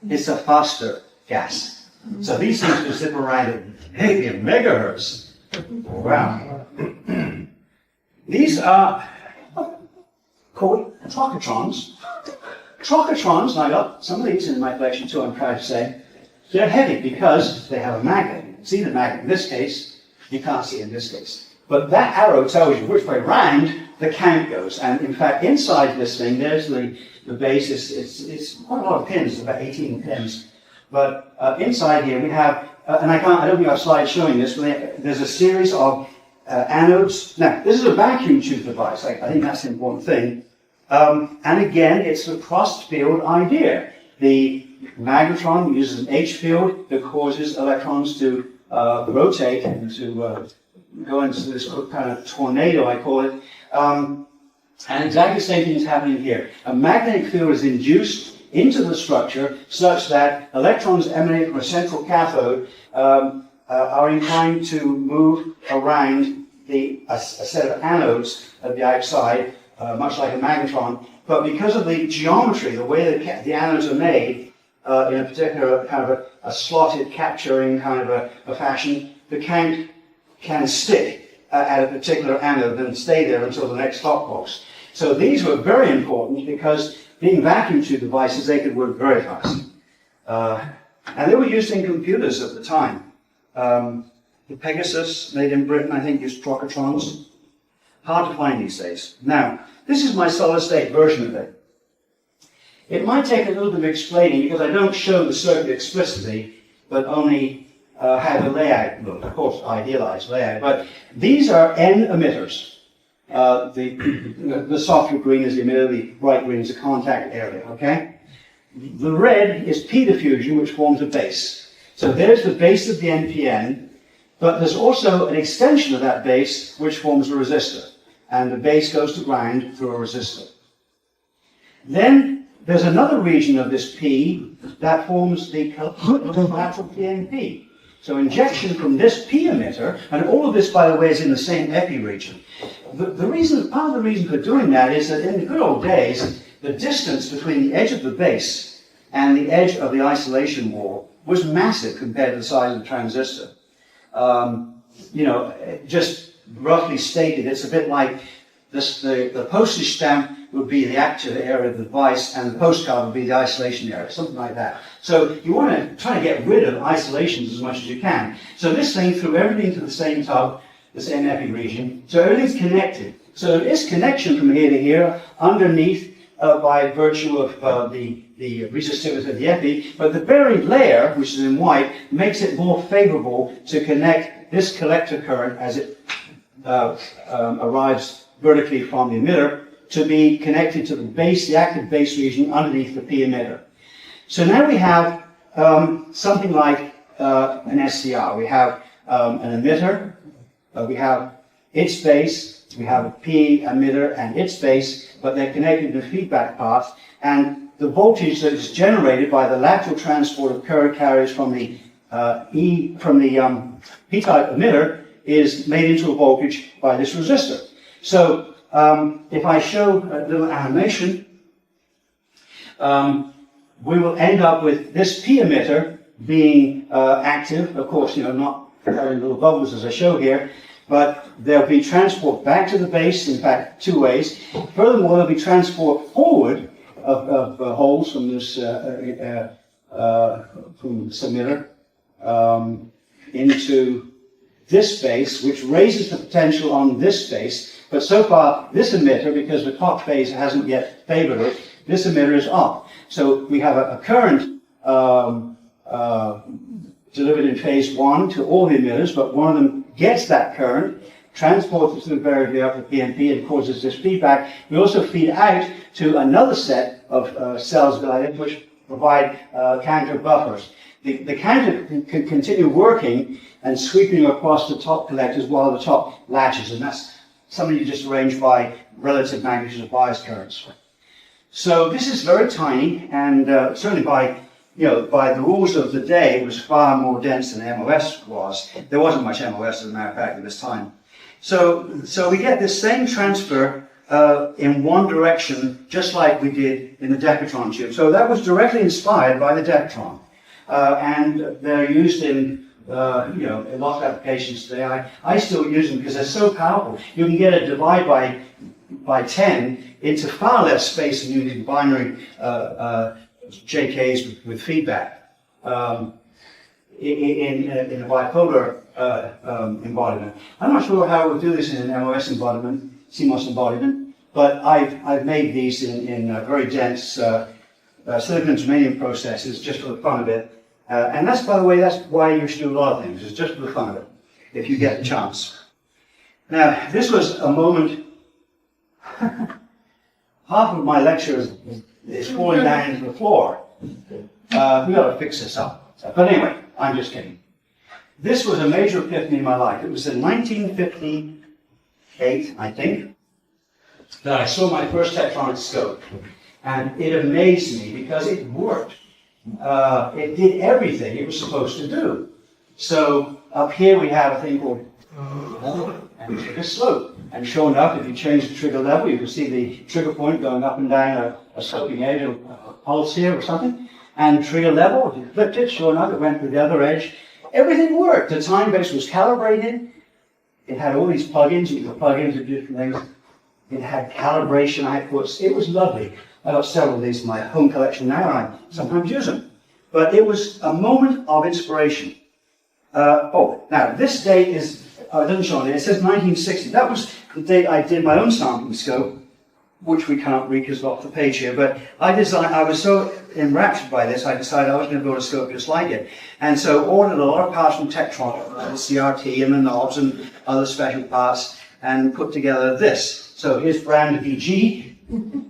It's a faster gas. So these things will zip around at 80 megahertz. Wow. These are called trocatrons. Trocatrons, and I got some of these in my collection too, I'm proud to say. They're heavy because they have a magnet. You can see the magnet in this case, you can't see it in this case. But that arrow tells you which way round the count goes. And in fact, inside this thing, there's the base. It's quite a lot of pins, about 18 pins. But inside here we have, and I don't think I have slides showing this, but there's a series of anodes. Now, this is a vacuum tube device. I think that's the important thing. And again, it's the crossed field idea. The magnetron uses an H field that causes electrons to rotate and to go into this kind of tornado, I call it. And exactly the same thing is happening here. A magnetic field is induced into the structure such that electrons emanating from a central cathode are inclined to move around a set of anodes at the outside, much like a magnetron. But because of the geometry, the way the anodes are made, in a particular kind of a slotted capturing kind of a fashion, the count can stick at a particular anode and stay there until the next hot box. So these were very important because being vacuum tube devices, they could work very fast. And they were used in computers at the time. The Pegasus, made in Britain, I think, used trochotrons. Hard to find these days. Now, this is my solid-state version of it. It might take a little bit of explaining because I don't show the circuit explicitly, but only how the layout looks. Of course, idealized layout. But these are N emitters. The softer green is the emitter, the bright green is the contact area, okay? The red is P diffusion, which forms a base. So there's the base of the NPN, but there's also an extension of that base, which forms a resistor. And the base goes to ground through a resistor. Then there's another region of this P that forms the collateral PNP. So injection from this P emitter, and all of this, by the way, is in the same epi region. Part of the reason for doing that is that in the good old days, the distance between the edge of the base and the edge of the isolation wall was massive compared to the size of the transistor. Just roughly stated, it's a bit like this, the postage stamp would be the active area of the device, and the postcard would be the isolation area, something like that. So you want to try to get rid of isolations as much as you can. So this thing threw everything to the same tub, the same epi region, so everything's connected. So there is connection from here to here, underneath by virtue of the resistivity of the epi, but the buried layer, which is in white, makes it more favorable to connect this collector current as it arrives vertically from the emitter to be connected to the base, the active base region underneath the P emitter. So now we have something like an SCR. We have an emitter, we have its base, we have a P emitter and its base, but they're connected to the feedback path, and the voltage that is generated by the lateral transport of current carriers from the P-type emitter is made into a voltage by this resistor. So if I show a little animation, we will end up with this P emitter being active, of course, not having little bubbles as I show here, but there'll be transport back to the base, in fact, two ways. Furthermore, there'll be transport forward of holes from this emitter into this base, which raises the potential on this base. But so far, this emitter, because the clock phase hasn't yet favored it, this emitter is off. So we have a current delivered in phase one to all the emitters, but one of them gets that current, transports it through the barrier up to PNP and causes this feedback. We also feed out to another set of cells which provide counter buffers. The counter can continue working and sweeping across the top collectors while the top latches, and that's something you just arrange by relative magnitudes of bias currents. So this is very tiny, and certainly by the rules of the day, it was far more dense than MOS was. There wasn't much MOS, as a matter of fact, at this time. So we get this same transfer in one direction, just like we did in the Decatron tube. So that was directly inspired by the Decatron, and they're used in a lot of applications today. I still use them because they're so powerful. You can get a divide by 10 into far less space than using binary JKs with feedback in a bipolar embodiment. I'm not sure how we'll do this in an MOS embodiment, CMOS embodiment, but I've made these in very dense silicon germanium processes just for the fun of it, And that's, by the way, that's why you should do a lot of things. It's just for the fun of it, if you get the chance. Now, this was a moment, half of my lecture is falling down into the floor. We've got to fix this up. But anyway, I'm just kidding. This was a major epiphany in my life. It was in 1958, I think, that I saw my first Tektronix scope. And it amazed me because it worked. It did everything it was supposed to do. So up here we have a thing called and trigger slope. And sure enough, if you change the trigger level, you can see the trigger point going up and down a sloping edge, a pulse here or something. And trigger level, if you flipped it, sure enough, it went to the other edge. Everything worked. The time base was calibrated. It had all these plugins. You could plug into different things. It had calibration outputs. It was lovely. I got several of these in my home collection now, and I sometimes use them. But it was a moment of inspiration. Now this date is, it doesn't show on it, it says 1960. That was the date I did my own sampling scope, which we can't read because it's off the page here. But I was so enraptured by this, I decided I was going to build a scope just like it. And so ordered a lot of parts from Tektronix, the CRT and the knobs and other special parts, and put together this. So here's brand VG,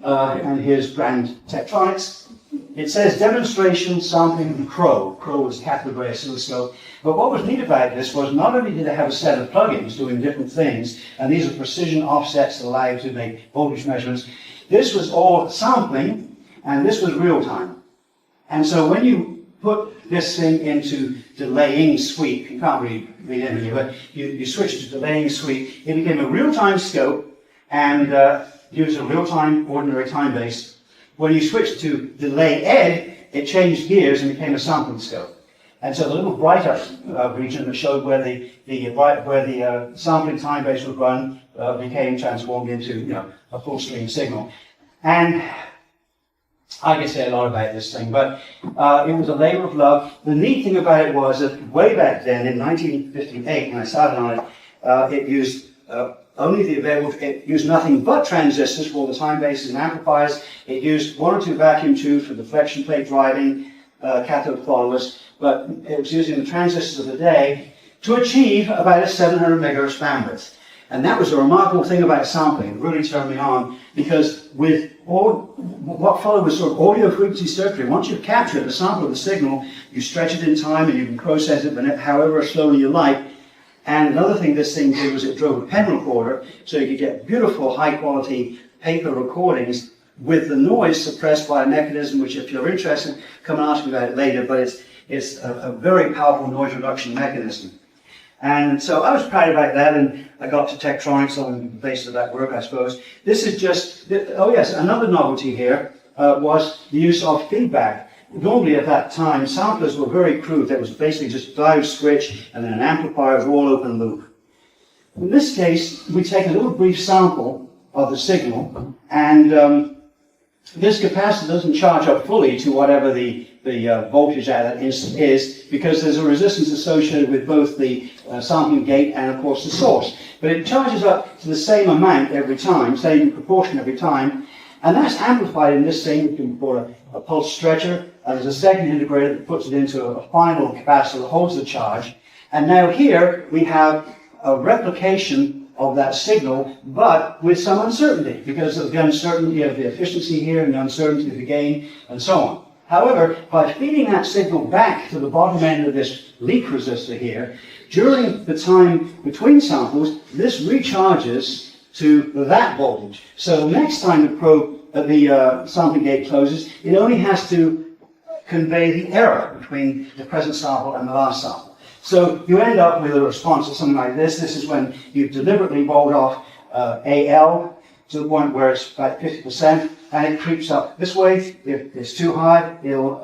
and here's brand Tektronix. It says demonstration sampling Crow. Crow was the cathode ray oscilloscope. But what was neat about this was not only did it have a set of plugins doing different things, and these are precision offsets that allow you to make voltage measurements, this was all sampling, and this was real time. And so when you put this thing into delaying sweep, you can't really read anything here, but you switch to delaying sweep, it became a real-time scope, and used a real-time ordinary time base. When you switched to delay ed, it changed gears and became a sampling scope. And so the little brighter region that showed where the sampling time base would run became transformed into a full stream signal. And I can say a lot about this thing, but it was a labor of love. The neat thing about it was that way back then, in 1958, when I started on it, it used it used nothing but transistors for all the time bases and amplifiers. It used one or two vacuum tubes for deflection plate driving, cathode followers, but it was using the transistors of the day to achieve about a 700 megahertz bandwidth. And that was a remarkable thing about sampling. It really turned me on, because with what followed was sort of audio frequency circuitry. Once you've captured a sample of the signal, you stretch it in time and you can process it however slowly you like. And another thing this thing did was it drove a pen recorder, so you could get beautiful, high-quality paper recordings with the noise suppressed by a mechanism which, if you're interested, come and ask me about it later, but it's a very powerful noise reduction mechanism. And so I was proud about that, and I got to Tektronix on the basis of that work, I suppose. This is just, oh yes, another novelty here was the use of feedback. Normally at that time, samplers were very crude. There was basically just diode switch and then an amplifier with all open loop. In this case, we take a little brief sample of the signal, and this capacitor doesn't charge up fully to whatever the voltage at that instant is, because there's a resistance associated with both the sampling gate and, of course, the source. But it charges up to the same amount every time, same proportion every time, and that's amplified in this thing. We can call a pulse stretcher, and there's a second integrator that puts it into a final capacitor that holds the charge. And now here we have a replication of that signal, but with some uncertainty, because of the uncertainty of the efficiency here and the uncertainty of the gain, and so on. However, by feeding that signal back to the bottom end of this leak resistor here, during the time between samples, this recharges to that voltage. So the next time the sampling gate closes, it only has to convey the error between the present sample and the last sample. So you end up with a response to something like this. This is when you've deliberately rolled off AL to the point where it's about 50%, and it creeps up this way. If it's too high, it'll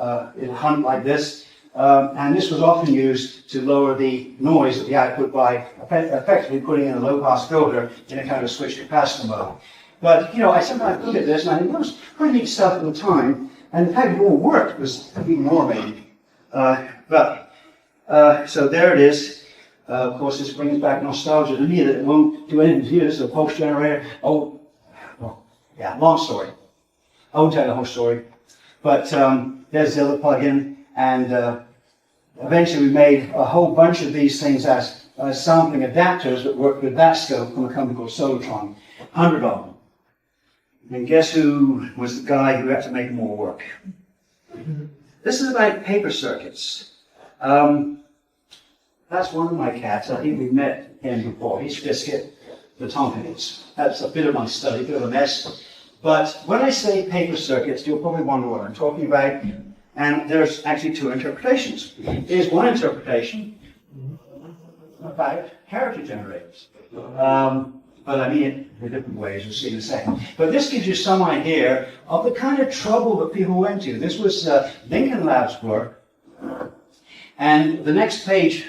hunt like this. And this was often used to lower the noise of the output by effectively putting in a low-pass filter in a kind of switched capacitor mode. But, I sometimes look at this and I think, that was pretty neat stuff at the time, and the fact it all worked was even more amazing. So there it is. Of course, this brings back nostalgia to me that it won't do anything to you. This is a pulse generator. Long story. I won't tell the whole story. But there's the other plug-in, and eventually we made a whole bunch of these things as sampling adapters that worked with that scope from a company called Solutron. 100 of them. And guess who was the guy who had to make more work? This is about paper circuits. That's one of my cats. I think we've met him before. He's Biscuit, the Tompkins. That's a bit of my study, a bit of a mess. But when I say paper circuits, you'll probably wonder what I'm talking about. And there's actually two interpretations. Here's one interpretation about character generators. But I mean it in different ways, we'll see in a second. But this gives you some idea of the kind of trouble that people went to. This was Lincoln Labs' work. And the next page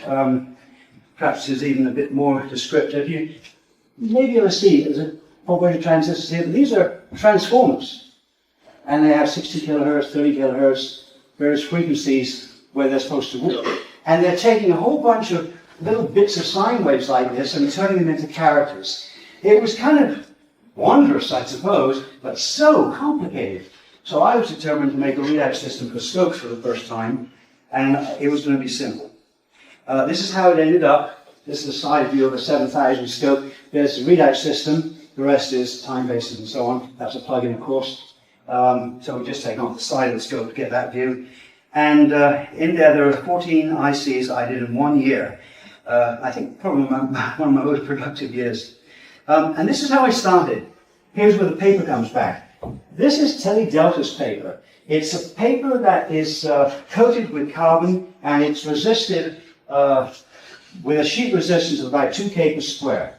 perhaps is even a bit more descriptive. Maybe you'll see there's a whole bunch of transistors here, but these are transformers. And they have 60 kilohertz, 30 kilohertz, various frequencies where they're supposed to work. And they're taking a whole bunch of little bits of sine waves like this and turning them into characters. It was kind of wondrous, I suppose, but so complicated. So I was determined to make a readout system for scopes for the first time, and it was going to be simple. This is how it ended up. This is a side view of a 7,000 scope. There's the readout system. The rest is time-based and so on. That's a plug-in, of course. So we just take off the side of the scope to get that view. And in there are 14 ICs I did in 1 year. I think probably one of my most productive years. And this is how I started. Here's where the paper comes back. This is Tele-Delta's paper. It's a paper that is coated with carbon, and it's resisted with a sheet resistance of about 2 K per square.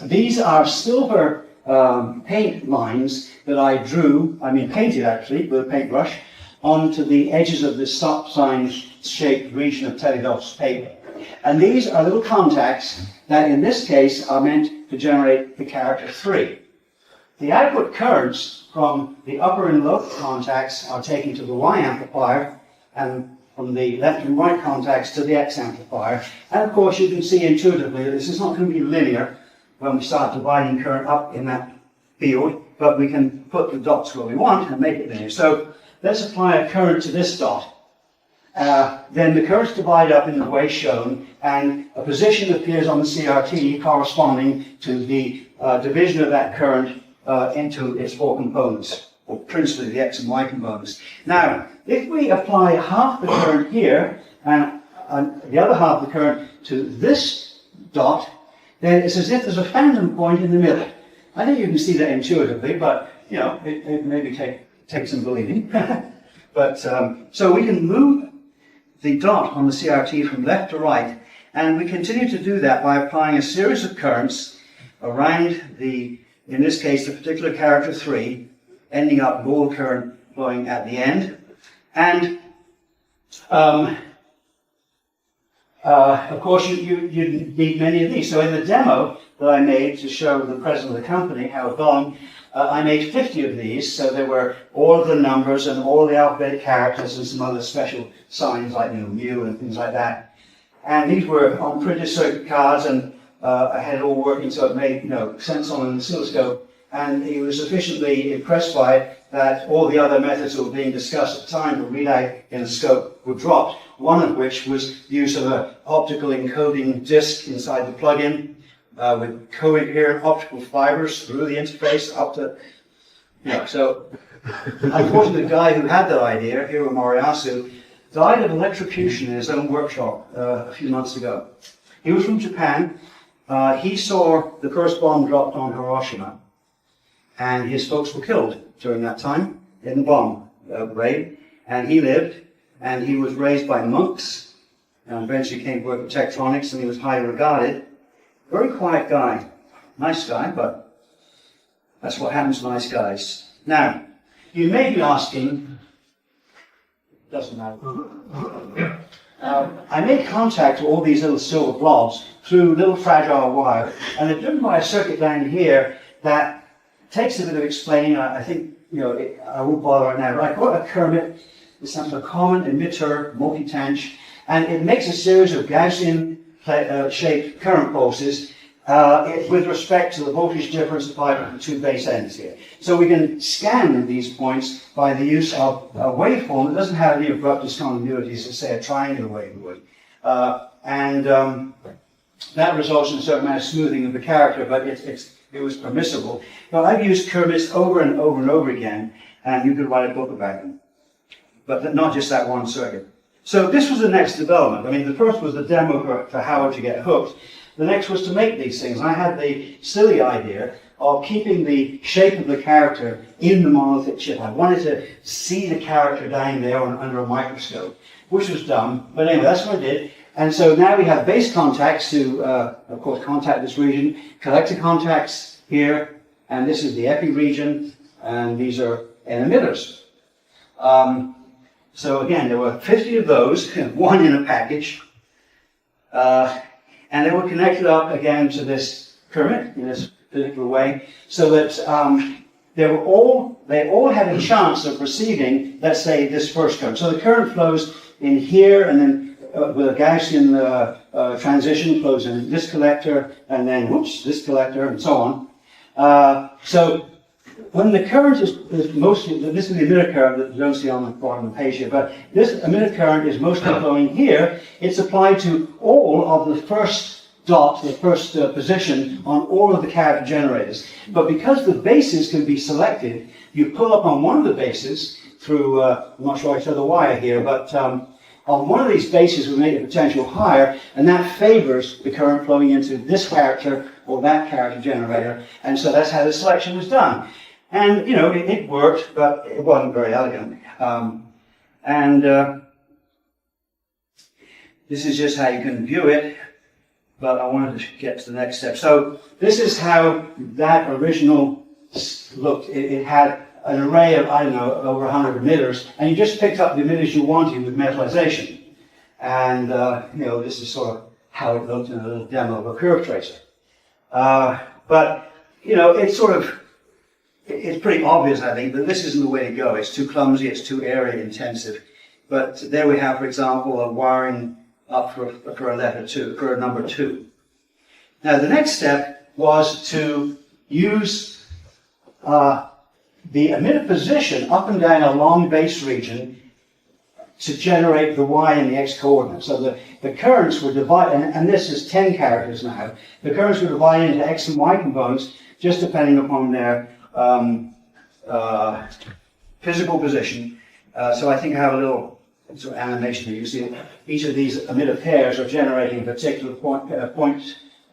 These are silver paint lines that I drew, painted actually, with a paintbrush, onto the edges of this stop sign shaped region of Tele-Delta's paper. And these are little contacts that in this case are meant to generate the character 3. The output currents from the upper and lower contacts are taken to the Y amplifier, and from the left and right contacts to the X amplifier. And of course you can see intuitively that this is not going to be linear when we start dividing current up in that field, but we can put the dots where we want and make it linear. So let's apply a current to this dot. Then the currents divide up in the way shown, and a position appears on the CRT corresponding to the division of that current into its 4 components, or principally the X and Y components. Now, if we apply half the current here, and the other half of the current to this dot, then it's as if there's a phantom point in the middle. I think you can see that intuitively, but, it maybe take some believing. But, so we can move the dot on the CRT from left to right, and we continue to do that by applying a series of currents around in this case, the particular character 3, ending up with all the current flowing at the end. And, of course, you need many of these. So in the demo that I made to show the president of the company, Howard Bong, I made 50 of these, so there were all of the numbers and all the alphabetic characters and some other special signs like mu and things like that. And these were on printed circuit cards, and I had it all working so it made sense on an oscilloscope. And he was sufficiently impressed by it that all the other methods that were being discussed at the time to read out in the scope were dropped, one of which was the use of an optical encoding disc inside the plug-in, with coherent optical fibers through the interface up to, so unfortunately the guy who had that idea, Hiro Moriyasu, died of electrocution in his own workshop a few months ago. He was from Japan. He saw the first bomb dropped on Hiroshima, and his folks were killed during that time in the bomb raid, and he lived, and he was raised by monks, and eventually came to work with Tektronix, and he was highly regarded. Very quiet guy. Nice guy, but that's what happens to nice guys. Now, you may be asking, doesn't matter. I made contact with all these little silver blobs through little fragile wire, and they're driven by a circuit down here that takes a bit of explaining. I think, I won't bother right now, but I call it a Kermit. It's a common emitter, multi-tanch, and it makes a series of Gaussian shaped current pulses with respect to the voltage difference applied to the two base ends here. So we can scan these points by the use of a waveform that doesn't have any abrupt discontinuities as, say, a triangular wave would. That results in a certain amount of smoothing of the character, but it was permissible. But I've used Kermits over and over and over again, and you could write a book about them. But not just that one circuit. So this was the next development. I mean, the first was the demo for how to get hooked. The next was to make these things. And I had the silly idea of keeping the shape of the character in the monolithic chip. I wanted to see the character down there under a microscope, which was dumb. But anyway, that's what I did. And so now we have base contacts to, of course, contact this region, collector contacts here, and this is the epi region, and these are emitters. So again, there were 50 of those, one in a package, and they were connected up again to this Kermit in this particular way, so that they all had a chance of receiving, let's say, this first current. So the current flows in here, and then with a Gaussian transition flows in this collector, and then, whoops, this collector, and so on. So when the current is mostly, this is the emitter current that you don't see on the bottom of the page here, but this emitter current is mostly flowing here. It's applied to all of the first dot, the first position on all of the character generators. But because the bases can be selected, you pull up on one of the bases through, I'm not sure I show the wire here, but on one of these bases we make the potential higher, and that favors the current flowing into this character or that character generator, and so that's how the selection was done. And, you know, it worked, but it wasn't very elegant. This is just how you can view it, but I wanted to get to the next step. So this is how that original looked. It had an array of, I don't know, over 100 emitters, and you just picked up the emitters you wanted with metallization. And, you know, this is sort of how it looked in a little demo of a curve tracer. But, you know, it's sort of, it's pretty obvious, I think, that this isn't the way to go. It's too clumsy, it's too area intensive. But there we have, for example, a wiring up for a letter 2, for a number 2. Now, the next step was to use the emitter position up and down a long base region to generate the y and the x coordinates. So the currents were divided, and this is 10 characters now. The currents were divided into x and y components just depending upon their physical position. So I think I have a little sort of animation here. You see each of these emitter pairs are generating a particular point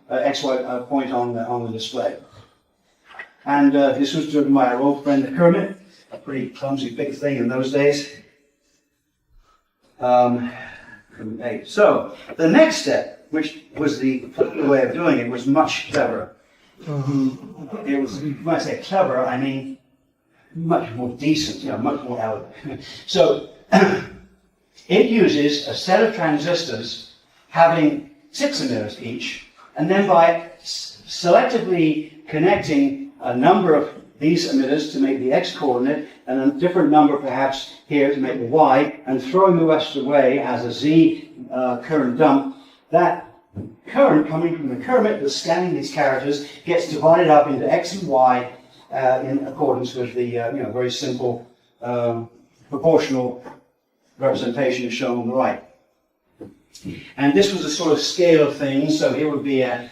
xy point on the display. And this was driven by our old friend the Kermit, a pretty clumsy big thing in those days. So the next step, which was the way of doing it, was much cleverer. It was, when I say clever, I mean much more decent, you know, much more elegant. So it uses a set of transistors having 6 emitters each, and then by selectively connecting a number of these emitters to make the x coordinate, and a different number perhaps here to make the y, and throwing the rest away as a z current dump, that current coming from the Kermit that's scanning these characters gets divided up into x and y in accordance with the very simple proportional representation shown on the right. And this was a sort of scale of things. So here would be a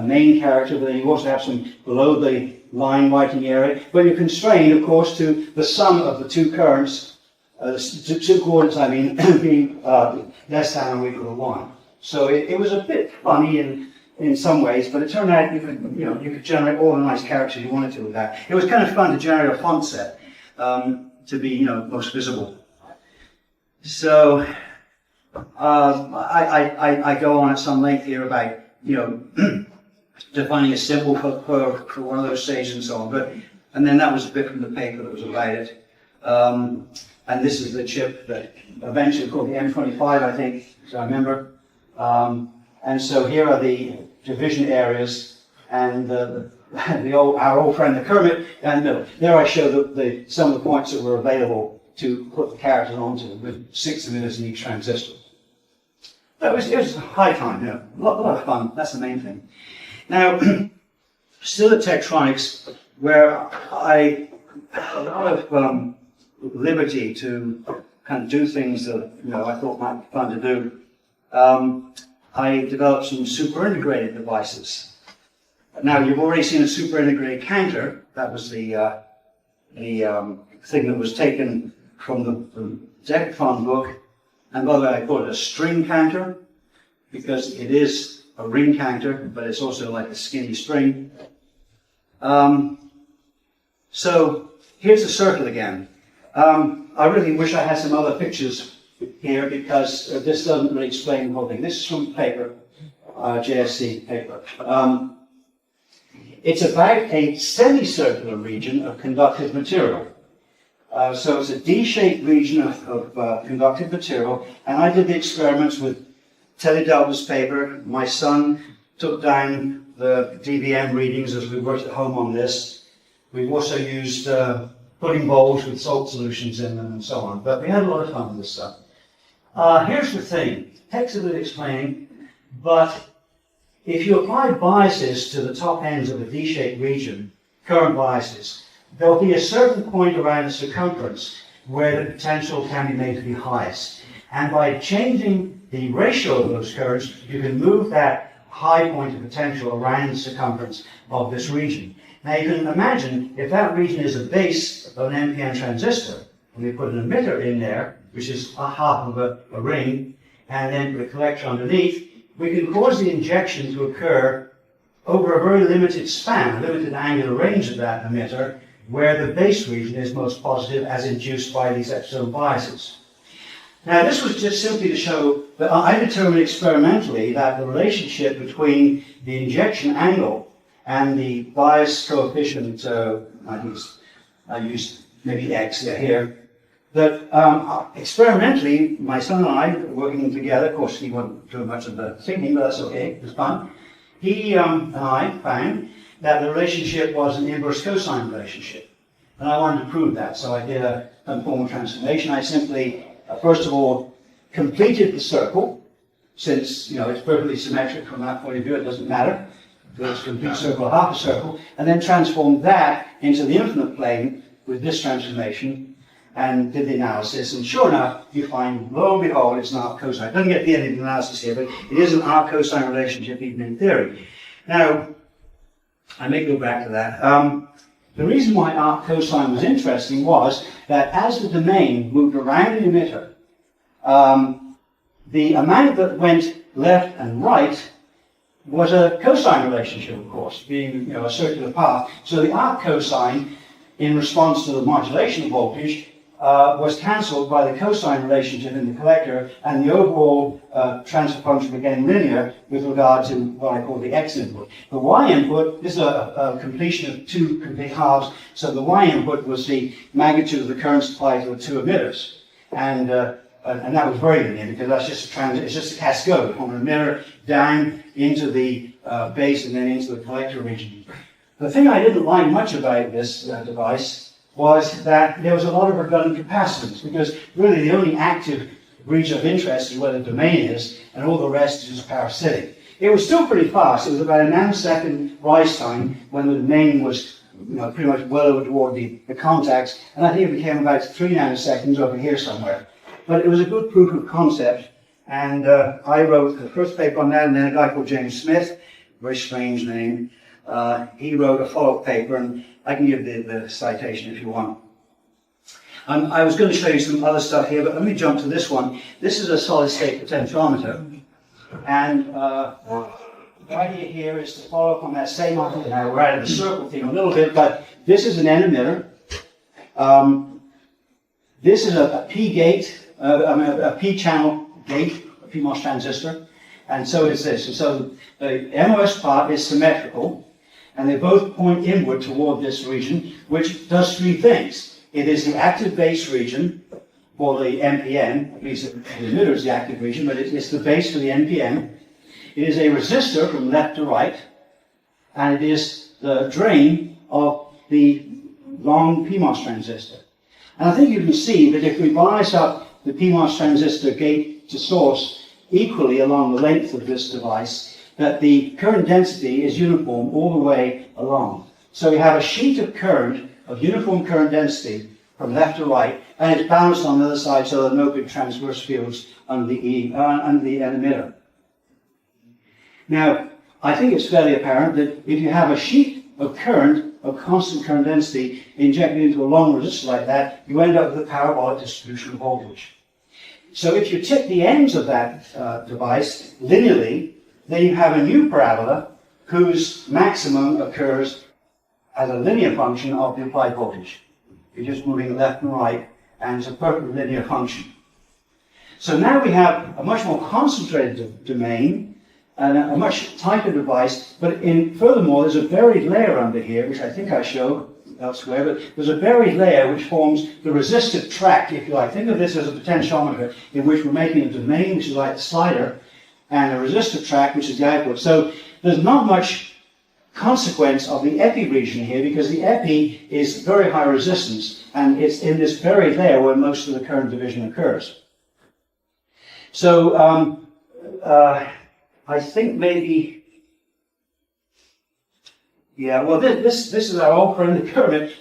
main character, but then you also have some below the line writing area. But you're constrained, of course, to the sum of the two currents, two coordinates, I mean, being less than or equal to 1. So it was a bit funny in some ways, but it turned out you could generate all the nice characters you wanted to with that. It was kind of fun to generate a font set to be most visible. So I go on at some length here about defining a symbol for one of those stages and so on. And then that was a bit from the paper that was about it. And this is the chip that eventually called the M25, I think, as I remember. And so here are the division areas, and our old friend the Kermit down the middle. There I show some of the points that were available to put the characters onto, with 6 emitters in each transistor. It was high time, a lot of fun. That's the main thing. Now, still at Tektronix, where I had a lot of liberty to kind of do things that I thought might be fun to do, I developed some super integrated devices. Now, you've already seen a super integrated counter. That was the thing that was taken from the Decathlon book. And by the way, I call it a string counter because it is a ring counter, but it's also like a skinny string. So here's the circle again. I really wish I had some other pictures here because this doesn't really explain the whole thing. This is from paper, JSC paper. It's about a semicircular region of conductive material. So it's a D-shaped region of conductive material, and I did the experiments with Teledelva's paper. My son took down the DBM readings as we worked at home on this. We've also used pudding bowls with salt solutions in them and so on, but we had a lot of fun with this stuff. Here's the thing, text a bit explaining, but if you apply biases to the top ends of a D-shaped region, current biases, there'll be a certain point around the circumference where the potential can be made to be highest. And by changing the ratio of those currents, you can move that high point of potential around the circumference of this region. Now you can imagine if that region is a base of an NPN transistor, and we put an emitter in there, which is a half of a ring, and then put a collector underneath, we can cause the injection to occur over a very limited span, limited angular range of that emitter, where the base region is most positive as induced by these external biases. Now this was just simply to show that I determined experimentally that the relationship between the injection angle and the bias coefficient, I used maybe X here, that experimentally my son and I working together, of course he wasn't doing much of the thinking, but that's okay, it was fun. He and I found that the relationship was an inverse cosine relationship. And I wanted to prove that, so I did a conformal transformation. I simply, first of all, completed the circle, since it's perfectly symmetric from that point of view, it doesn't matter. It's a complete circle or half a circle, and then transformed that into the infinite plane with this transformation, and did the analysis, and sure enough, you find, lo and behold, it's an arc cosine. It doesn't get the end of the analysis here, but it is an arc cosine relationship even in theory. Now, I may go back to that. The reason why arc cosine was interesting was that as the domain moved around the emitter, the amount that went left and right was a cosine relationship, of course, being a circular path. So the arc cosine, in response to the modulation voltage, was cancelled by the cosine relationship in the collector, and the overall transfer function became linear with regard to what I call the x input. The y input is a completion of two complete halves, so the y input was the magnitude of the current supply to the two emitters. And that was very linear because that's just it's just a cascade from an emitter down into the base and then into the collector region. The thing I didn't like much about this device was that there was a lot of redundant capacitance, because really the only active region of interest is where the domain is, and all the rest is just parasitic. It was still pretty fast. It was about a nanosecond rise time when the domain was pretty much well over toward the contacts, and I think it became about 3 nanoseconds over here somewhere. But it was a good proof of concept, and I wrote the first paper on that, and then a guy called James Smith, very strange name, he wrote a follow-up paper, and I can give the citation if you want. I was going to show you some other stuff here, but let me jump to this one. This is a solid-state potentiometer, and the idea here is to follow up on that same idea. Now, we're out of the circle theme a little bit, but this is an N emitter. This is a P gate, a P channel gate, a PMOS transistor, and so is this. And so the MOS part is symmetrical, and they both point inward toward this region, which does three things. It is the active base region for the NPN, at least the emitter is the active region, but it's the base for the NPN. It is a resistor from left to right, and it is the drain of the long PMOS transistor. And I think you can see that if we bias up the PMOS transistor gate to source equally along the length of this device, that the current density is uniform all the way along. So we have a sheet of current, of uniform current density from left to right, and it's balanced on the other side so there are no big transverse fields under the emitter. Now, I think it's fairly apparent that if you have a sheet of current, of constant current density, injected into a long resistor like that, you end up with a parabolic distribution of voltage. So if you tip the ends of that device linearly, then you have a new parabola whose maximum occurs as a linear function of the applied voltage. You're just moving left and right, and it's a perfectly linear function. So now we have a much more concentrated domain, and a much tighter device, but furthermore, there's a buried layer under here, which I think I show elsewhere, but there's a buried layer which forms the resistive tract, if you like. Think of this as a potentiometer in which we're making a domain, which is like the slider, and a resistive tract, which is the output. So there's not much consequence of the epi region here, because the epi is very high resistance, and it's in this buried layer where most of the current division occurs. So, I think maybe, yeah, well, this is our old friend, the current.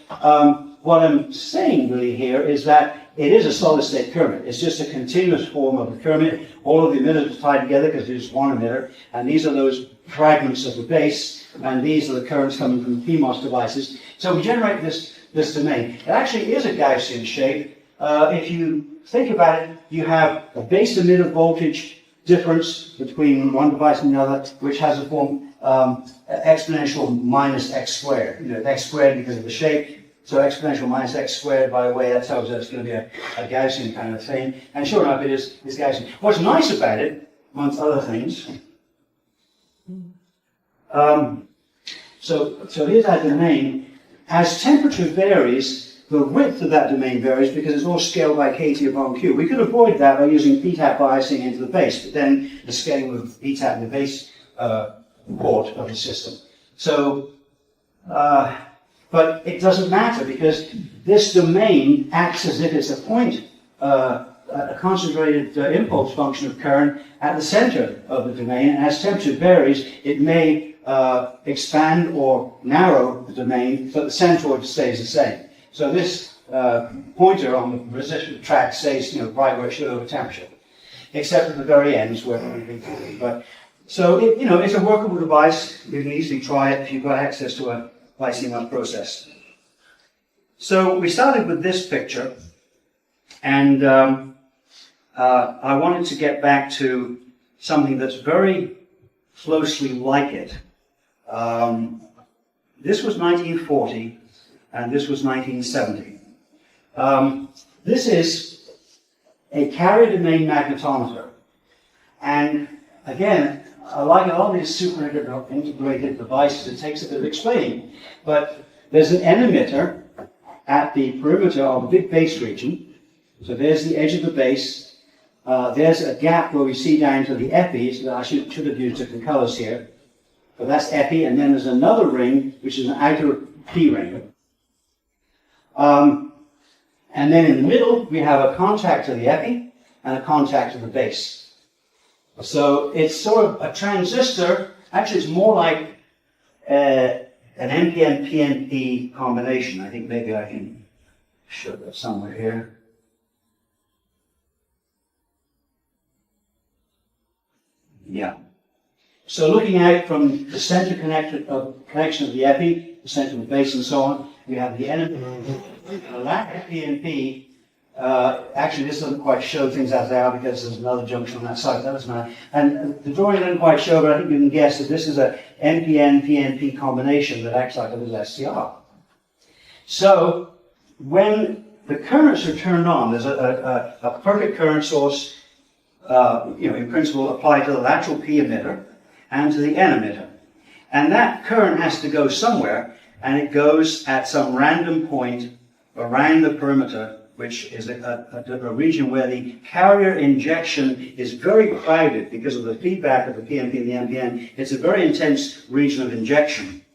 What I'm saying really here is that it is a solid-state current. It's just a continuous form of the current. All of the emitters are tied together because there's one emitter, and these are those fragments of the base, and these are the currents coming from the PMOS devices. So we generate this domain. It actually is a Gaussian shape. If you think about it, you have a base emitter voltage difference between one device and the other, which has a form exponential minus x squared. You know, x squared because of the shape, so exponential minus x squared, by the way, that tells us it's going to be a Gaussian kind of thing. And sure enough, it is Gaussian. What's nice about it, amongst other things, so here's our domain. As temperature varies, the width of that domain varies because it's all scaled by kT upon Q. We could avoid that by using p-tap biasing into the base, but then the scaling with p-tap in the base port of the system. So, but it doesn't matter because this domain acts as if it's a point, a concentrated impulse function of current at the center of the domain. And as temperature varies, it may expand or narrow the domain, but the centroid stays the same. So this pointer on the resistive tract stays, right where it should over temperature, except at the very ends where it. But so it's a workable device. You can easily try it if you've got access to a ICMS process. So we started with this picture, and I wanted to get back to something that's very closely like it. This was 1940. And this was 1970. This is a carrier domain magnetometer. And again, like all these super integrated devices, it takes a bit of explaining. But there's an N emitter at the perimeter of a big base region. So there's the edge of the base. There's a gap where we see down to the epi, so I should have used different colors here. But that's epi, and then there's another ring, which is an outer P ring. And then in the middle, we have a contact to the epi and a contact to the base. So it's sort of a transistor. Actually, it's more like an NPN-PNP combination. I think maybe I can show that somewhere here. Yeah. So looking out from the center connection of the epi, the center of the base, and so on, we have the N and the lack of PNP. Actually, this doesn't quite show things as they are because there's another junction on that side. That doesn't matter. And the drawing doesn't quite show, but I think you can guess that this is a NPN-PNP combination that acts like a little SCR. So when the currents are turned on, there's a perfect current source, in principle, applied to the lateral P emitter and to the N emitter. And that current has to go somewhere, and it goes at some random point around the perimeter, which is a region where the carrier injection is very crowded because of the feedback of the PNP and the NPN. It's a very intense region of injection.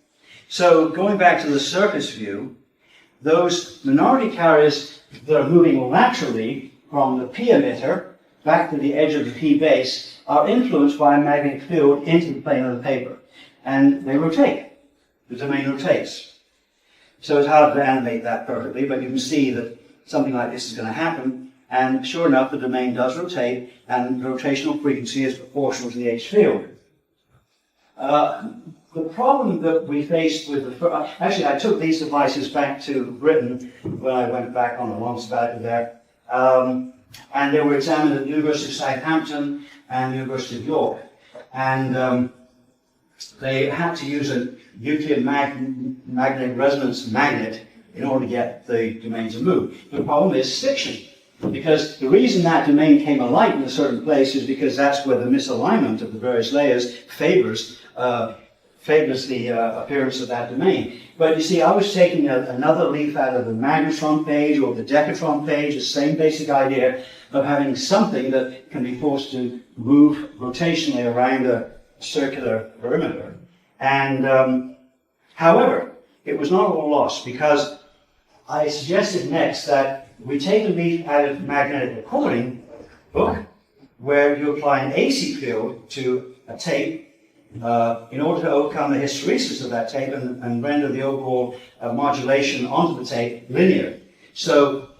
So going back to the surface view, those minority carriers that are moving laterally from the P emitter back to the edge of the P base are influenced by a magnetic field into the plane of the paper. And they rotate. The domain rotates. So it's hard to animate that perfectly, but you can see that something like this is going to happen. And sure enough, the domain does rotate, and the rotational frequency is proportional to the H field. The problem that we faced with the first, actually I took these devices back to Britain when I went back on a long sabbatical there, and they were examined at the University of Southampton and the University of York. And they had to use a nuclear magnetic resonance magnet in order to get the domain to move. The problem is stiction. Because the reason that domain came alight in a certain place is because that's where the misalignment of the various layers favors the appearance of that domain. But you see, I was taking another leaf out of the magnetron page or the decatron page, the same basic idea of having something that can be forced to move rotationally around a circular perimeter. And however, it was not all lost, because I suggested next that we take a leaf out of magnetic recording book where you apply an AC field to a tape in order to overcome the hysteresis of that tape and render the overall modulation onto the tape linear. So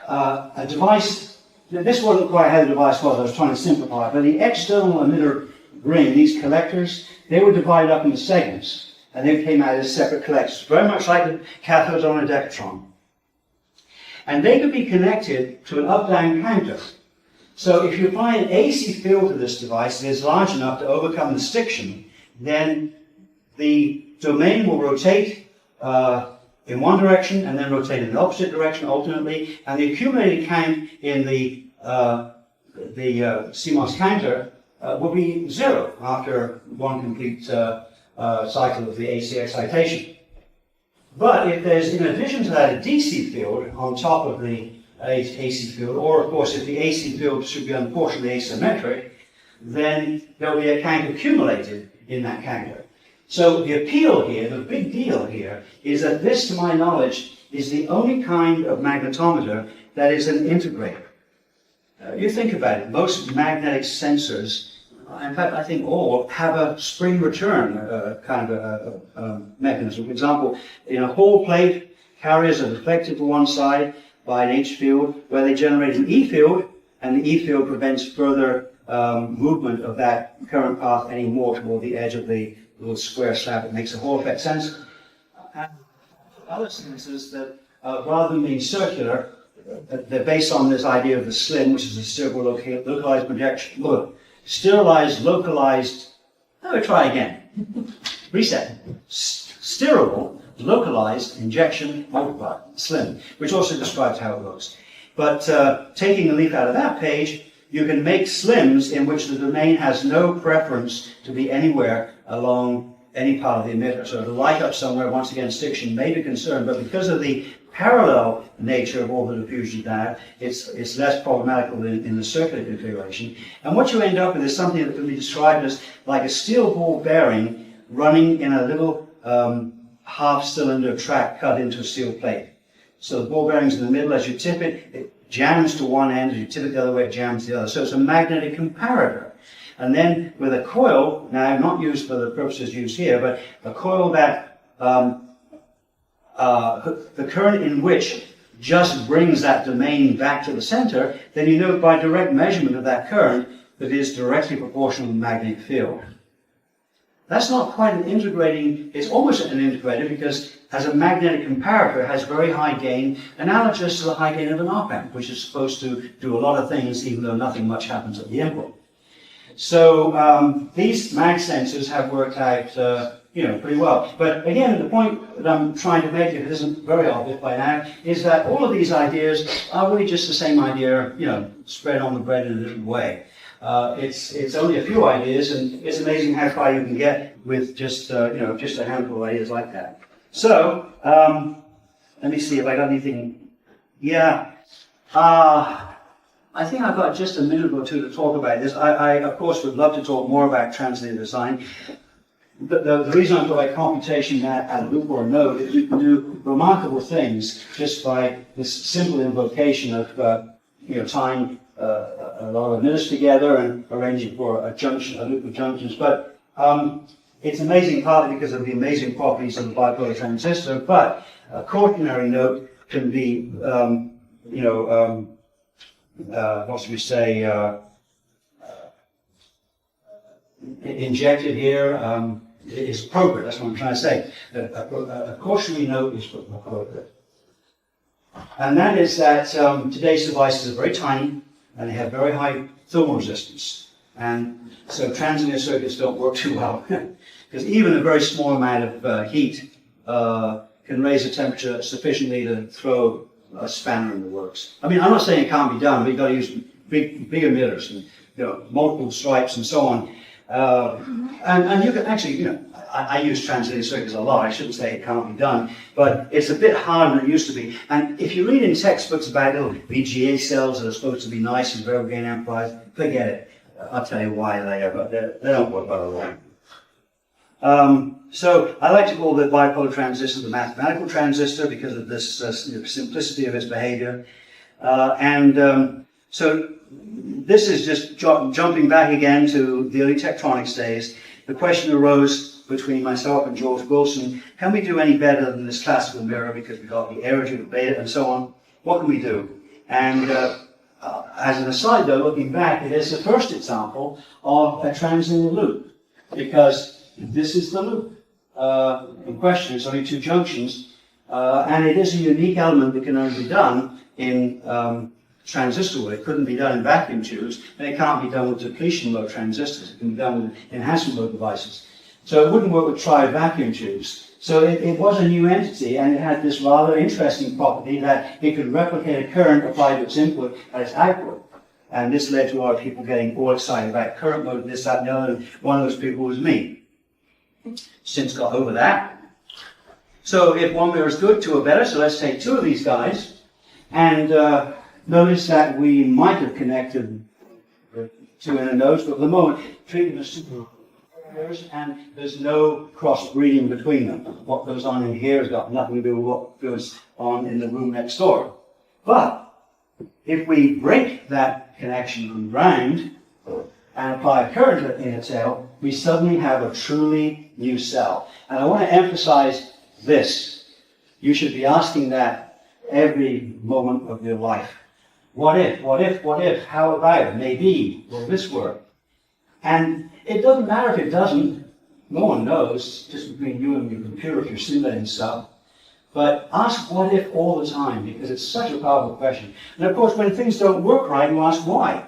a device, this wasn't quite how the device was, I was trying to simplify it, but the external emitter ring, these collectors, they were divided up into segments, and they came out as separate collectors, very much like the cathodes on a decatron. And they could be connected to an up-down counter. So if you apply an AC field to this device that is large enough to overcome the stiction, then the domain will rotate in one direction and then rotate in the opposite direction alternately, and the accumulated count in the CMOS counter will be 0 after one complete cycle of the AC excitation. But if there's, in addition to that, a DC field on top of the AC field, or of course if the AC field should be unfortunately asymmetric, then there'll be a count accumulated in that counter. So the appeal here, the big deal here, is that this, to my knowledge, is the only kind of magnetometer that is an integrator. You think about it, most magnetic sensors, in fact, I think all have a spring return kind of mechanism. For example, in a Hall plate, carriers are deflected to one side by an H field, where they generate an E field, and the E field prevents further movement of that current path anymore toward the edge of the little square slab that makes a Hall effect sensor. And other sensors that, rather than being circular, they're based on this idea of the SLIM, which is a steerable localized projection. Look, sterilized, localized, try again. Reset. Steerable, localized injection multiplier, SLIM, which also describes how it looks. But taking a leaf out of that page, you can make SLIMs in which the domain has no preference to be anywhere along any part of the emitter. So to light up somewhere, once again, stiction may be concerned, but because of the parallel nature of all the diffusion now, it's less problematical in the circular configuration. And what you end up with is something that can be described as like a steel ball bearing running in a little half-cylinder track cut into a steel plate. So the ball bearing's in the middle. As you tip it, it jams to one end. As you tip it the other way, it jams to the other. So it's a magnetic comparator. And then with a coil, now not used for the purposes used here, but a coil that the current in which just brings that domain back to the center, then you know by direct measurement of that current that it is directly proportional to the magnetic field. That's not quite an integrating, it's almost an integrator because as a magnetic comparator it has very high gain, analogous to the high gain of an op-amp, which is supposed to do a lot of things even though nothing much happens at the input. So these mag sensors have worked out pretty well. But again, the point that I'm trying to make, if it isn't very obvious by now, is that all of these ideas are really just the same idea, spread on the bread in a different way. It's only a few ideas, and it's amazing how far you can get with just just a handful of ideas like that. So let me see if I got anything. Yeah. I think I've got just a minute or two to talk about this. I of course, would love to talk more about translator design. The reason I talk about computation at a loop or a node is you can do remarkable things just by this simple invocation of time a lot of minutes together and arranging for a junction, a loop of junctions. But it's amazing partly because of the amazing properties of the bipolar transistor, but a cautionary note can be, what should we say, injected here is appropriate. That's what I'm trying to say. A cautionary note is appropriate. And that is that today's devices are very tiny and they have very high thermal resistance. And so transient circuits don't work too well. Because even a very small amount of heat can raise the temperature sufficiently to throw a spanner in the works. I mean, I'm not saying it can't be done, but you've got to use big emitters and multiple stripes and so on. And you can actually, I use translated circuits a lot. I shouldn't say it can't be done, but it's a bit harder than it used to be. And if you read in textbooks about little VGA cells that are supposed to be nice and variable gain amplifiers, forget it. I'll tell you why later, but they don't work very well. So I like to call the bipolar transistor the mathematical transistor because of this simplicity of its behavior. So this is just jumping back again to the early Tektronix days. The question arose between myself and George Wilson, can we do any better than this classical mirror because we've got the aerogel, the beta, and so on? What can we do? And as an aside though, looking back, it is the first example of a translinear loop because this is the loop in question. It's only two junctions, and it is a unique element that can only be done in transistor mode. It couldn't be done in vacuum tubes, and it can't be done with depletion mode transistors. It can be done with enhancement mode devices. So it wouldn't work with tri-vacuum tubes. So it was a new entity, and it had this rather interesting property that it could replicate a current applied to its input and its output. And this led to a lot of people getting all excited about current mode, this, that, and the other, and one of those people was me. Since got over that. So if one mirror is good, two are better, so let's take two of these guys, and notice that we might have connected two inner nodes, but at the moment, treat them as super mirrors, and there's no cross-breeding between them. What goes on in here has got nothing to do with what goes on in the room next door. But if we break that connection from ground and apply a current in its tail, we suddenly have a truly new cell. And I want to emphasize this. You should be asking that every moment of your life. What if, what if, what if, how about, maybe, will this work? And it doesn't matter if it doesn't. No one knows, just between you and your computer if you're simulating stuff. But ask what if all the time, because it's such a powerful question. And of course, when things don't work right, you ask why.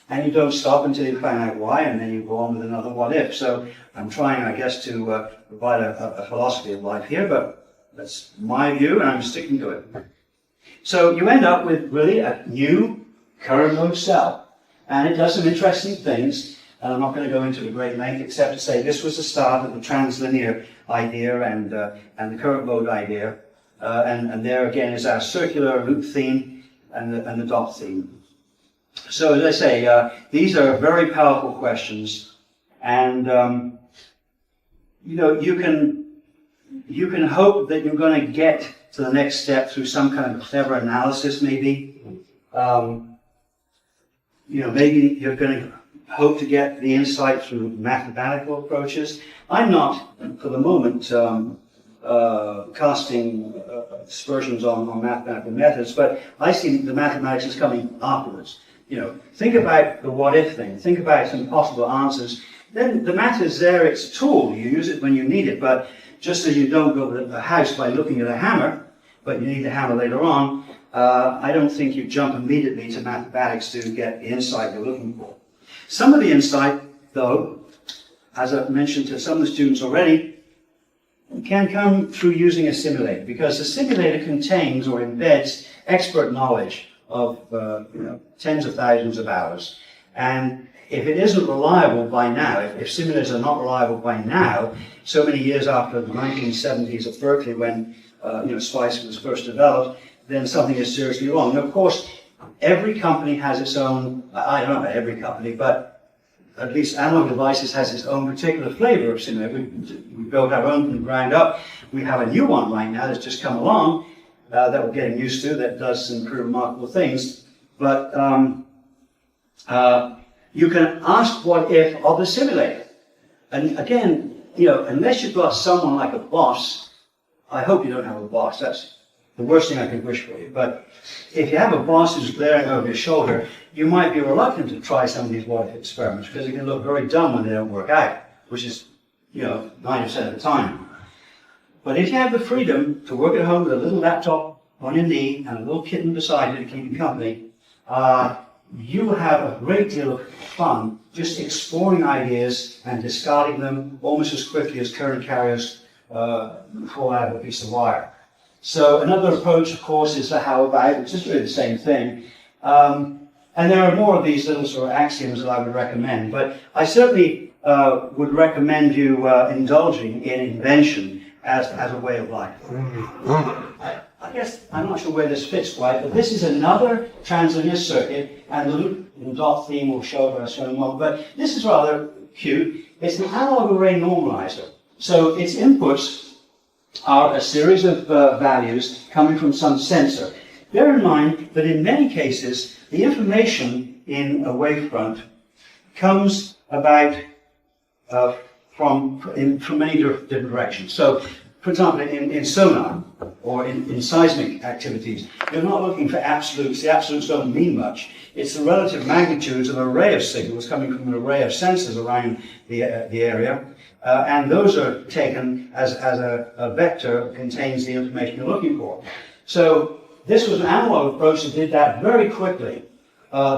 And you don't stop until you find out why, and then you go on with another what if. So I'm trying, I guess, to provide a philosophy of life here, but that's my view, and I'm sticking to it. So you end up with really a new current mode cell. And it does some interesting things. And I'm not going to go into a great length except to say this was the start of the translinear idea and the current mode idea. And there again is our circular loop theme and the dot theme. So as I say, these are very powerful questions. And you can hope that you're going to get to the next step through some kind of clever analysis, maybe. Maybe you're going to hope to get the insight through mathematical approaches. I'm not, for the moment, casting aspersions on mathematical methods, but I see the mathematics as coming afterwards. Think about the what-if thing. Think about some possible answers. Then the math is there. It's a tool. You use it when you need it, but just as you don't build a house by looking at a hammer, but you need the hammer later on, I don't think you jump immediately to mathematics to get the insight you're looking for. Some of the insight, though, as I've mentioned to some of the students already, can come through using a simulator, because the simulator contains or embeds expert knowledge of tens of thousands of hours. And if it isn't reliable by now, if simulators are not reliable by now, so many years after the 1970s at Berkeley when SPICE was first developed, then something is seriously wrong. And of course, every company has its own, I don't know about every company, but at least Analog Devices has its own particular flavor of simulator. We built our own from the ground up. We have a new one right now that's just come along that we're getting used to that does some pretty remarkable things. But You can ask what if of the simulator. And again, unless you've got someone like a boss, I hope you don't have a boss. That's the worst thing I could wish for you. But if you have a boss who's glaring over your shoulder, you might be reluctant to try some of these what if experiments because it can look very dumb when they don't work out, which is, 90% of the time. But if you have the freedom to work at home with a little laptop on your knee and a little kitten beside you to keep you company, you have a great deal of fun just exploring ideas and discarding them almost as quickly as current carriers fall out of a piece of wire. So another approach, of course, is the how about, which is really the same thing. And there are more of these little sort of axioms that I would recommend. But I certainly would recommend you indulging in invention as a way of life. I guess I'm not sure where this fits quite, but this is another translinear circuit, and the loop and dot theme will show us in a moment. But this is rather cute. It's an analog array normalizer. So its inputs are a series of values coming from some sensor. Bear in mind that in many cases, the information in a wavefront comes about from many different directions. So, for example, in sonar or in seismic activities, you're not looking for absolutes. The absolutes don't mean much. It's the relative magnitudes of an array of signals coming from an array of sensors around the area, and those are taken as a vector that contains the information you're looking for. So this was an analog approach that did that very quickly.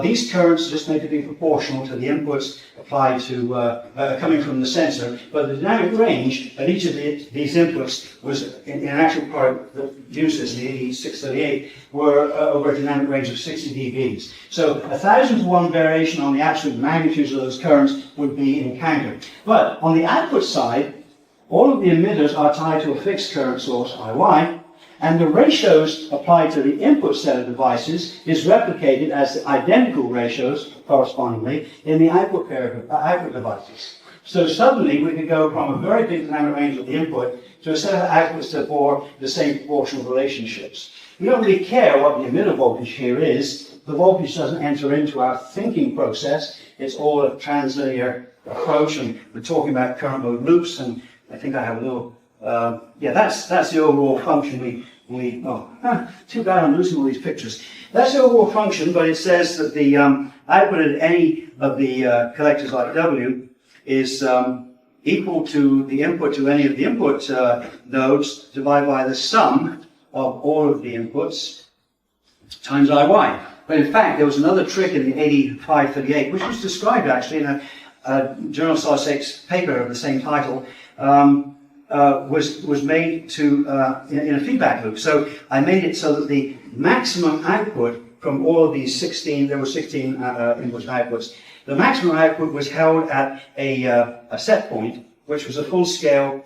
These currents just need to be proportional to the inputs applied to coming from the sensor, but the dynamic range at each of these inputs was, in an actual product that uses the 8638, were over a dynamic range of 60 dBs. So 1,000 to 1 variation on the absolute magnitudes of those currents would be encountered. But on the output side, all of the emitters are tied to a fixed current source, IY, and the ratios applied to the input set of devices is replicated as the identical ratios, correspondingly, in the output pair of output devices. So suddenly we could go from a very big dynamic range of the input to a set of outputs that bore the same proportional relationships. We don't really care what the emitter voltage here is. The voltage doesn't enter into our thinking process. It's all a translinear approach, and we're talking about current mode loops, and I think I have a little that's the overall function too bad I'm losing all these pictures. That's the overall function, but it says that the output at any of the collectors like W is equal to the input to any of the input nodes divided by the sum of all of the inputs times IY. But in fact, there was another trick in the 8538, which was described actually in a Journal Solid State's paper of the same title, was made to in a feedback loop. So I made it so that the maximum output from all of these 16, there were 16 inputs and outputs, the maximum output was held at a set point, which was a full-scale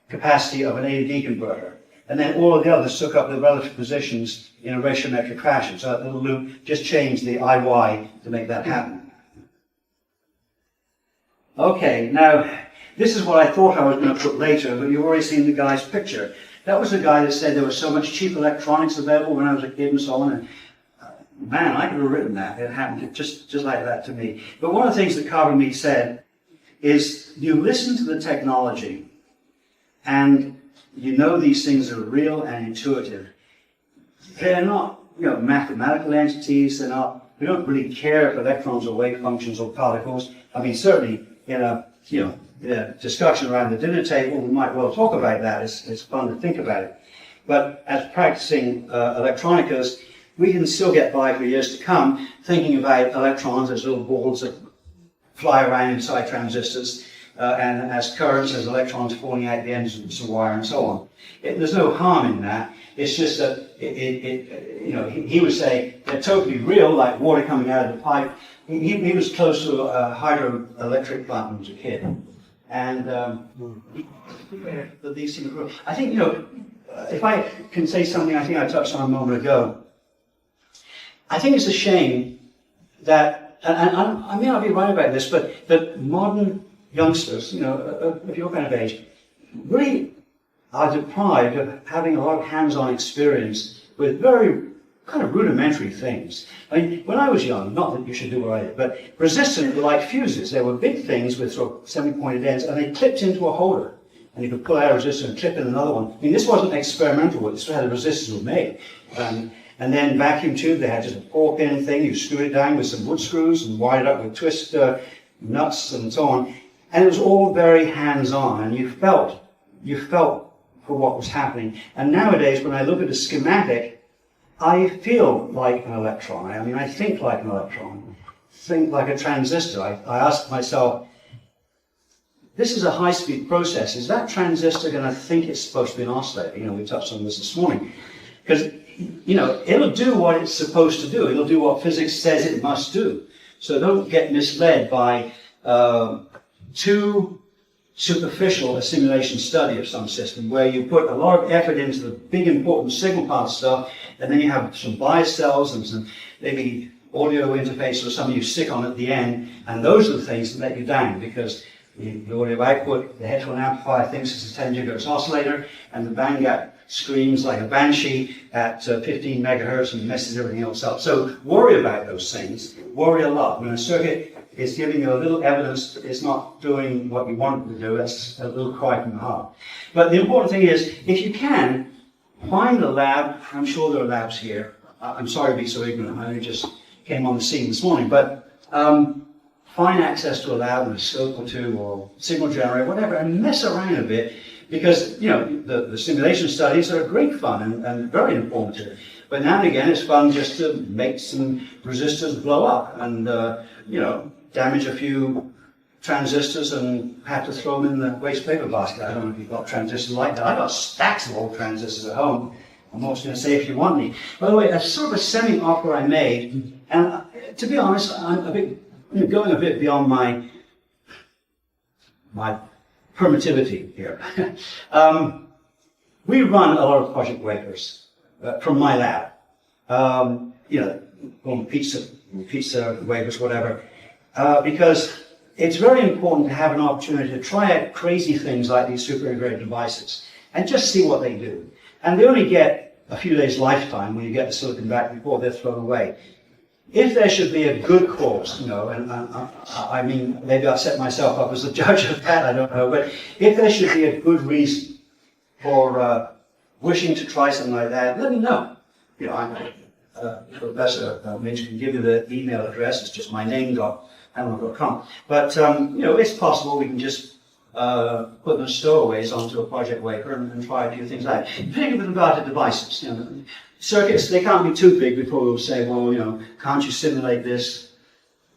capacity of an A to D converter. And then all of the others took up the relative positions in a ratiometric fashion. So that little loop just changed the IY to make that happen. Okay, now this is what I thought I was going to put later, but you've already seen the guy's picture. That was the guy that said there was so much cheap electronics available when I was a kid and so on. And man, I could have written that. It happened just like that to me. But one of the things that Carver Mead said is you listen to the technology and you know these things are real and intuitive. They're not, mathematical entities. They're not. We don't really care if electrons or wave functions or particles. I mean, certainly in a discussion around the dinner table, we might well talk about that. It's fun to think about it. But as practicing electronicas, we can still get by for years to come thinking about electrons as little balls that fly around inside transistors, and as currents, as electrons falling out the ends of some wire and so on. There's no harm in that. It's just that he would say they're totally real, like water coming out of the pipe. He was close to a hydroelectric plant when he was a kid. And these things grow. I think, if I can say something I think I touched on a moment ago, I think it's a shame that, and I may not be right about this, but that modern youngsters, of your kind of age, really are deprived of having a lot of hands-on experience with very kind of rudimentary things. I mean, when I was young, not that you should do what I did, but resistors were like fuses. They were big things with sort of semi-pointed ends, and they clipped into a holder. And you could pull out a resistor and clip in another one. I mean, this wasn't experimental work. This was how the resistors were made. And then vacuum tube, they had just a 4-pin thing. You screwed it down with some wood screws and wired it up with twist nuts and so on. And it was all very hands-on, and you felt for what was happening. And nowadays, when I look at a schematic, I feel like an electron. I mean, I think like an electron, think like a transistor. I ask myself, this is a high-speed process. Is that transistor going to think it's supposed to be an oscillator? You know, we touched on this morning. Because, you know, it'll do what it's supposed to do. It'll do what physics says it must do. So don't get misled by too superficial a simulation study of some system where you put a lot of effort into the big important signal path stuff, and then you have some bias cells and some maybe audio interface or something you stick on at the end, and those are the things that let you down, because the audio output, the headphone amplifier thinks it's a 10 gigahertz oscillator, and the band gap screams like a banshee at 15 megahertz and messes everything else up. So worry about those things, worry a lot. When a circuit is giving you a little evidence that it's not doing what you want it to do, that's a little cry from the heart. But the important thing is, if you can, find a lab. I'm sure there are labs here. I'm sorry to be so ignorant. I only just came on the scene this morning. But find access to a lab with a scope or two or signal generator, whatever, and mess around a bit. Because, you know, the simulation studies are great fun and very informative. But now and again, it's fun just to make some resistors blow up and, you know, damage a few transistors and have to throw them in the waste paper basket. I don't know if you've got transistors like that. I've got stacks of old transistors at home. I'm also going to say if you want any. By the way, a sort of a semi-opera I made, and to be honest, I'm going a bit beyond my primitivity here. We run a lot of project wafers from my lab. You know, on pizza wafers, whatever. Because it's very important to have an opportunity to try out crazy things like these super integrated devices and just see what they do. And they only get a few days lifetime when you get the silicon back before they're thrown away. If there should be a good cause, you know, and I mean, maybe I'll set myself up as the judge of that, I don't know, but if there should be a good reason for wishing to try something like that, let me know. You know, I'm Professor Minch can give you the email address. It's just my name.hammer.com. But, you know, it's possible we can just put those stowaways onto a project wafer and try a few things like that. Particularly with regard to devices. You know, circuits, they can't be too big before we'll say, well, you know, can't you simulate this?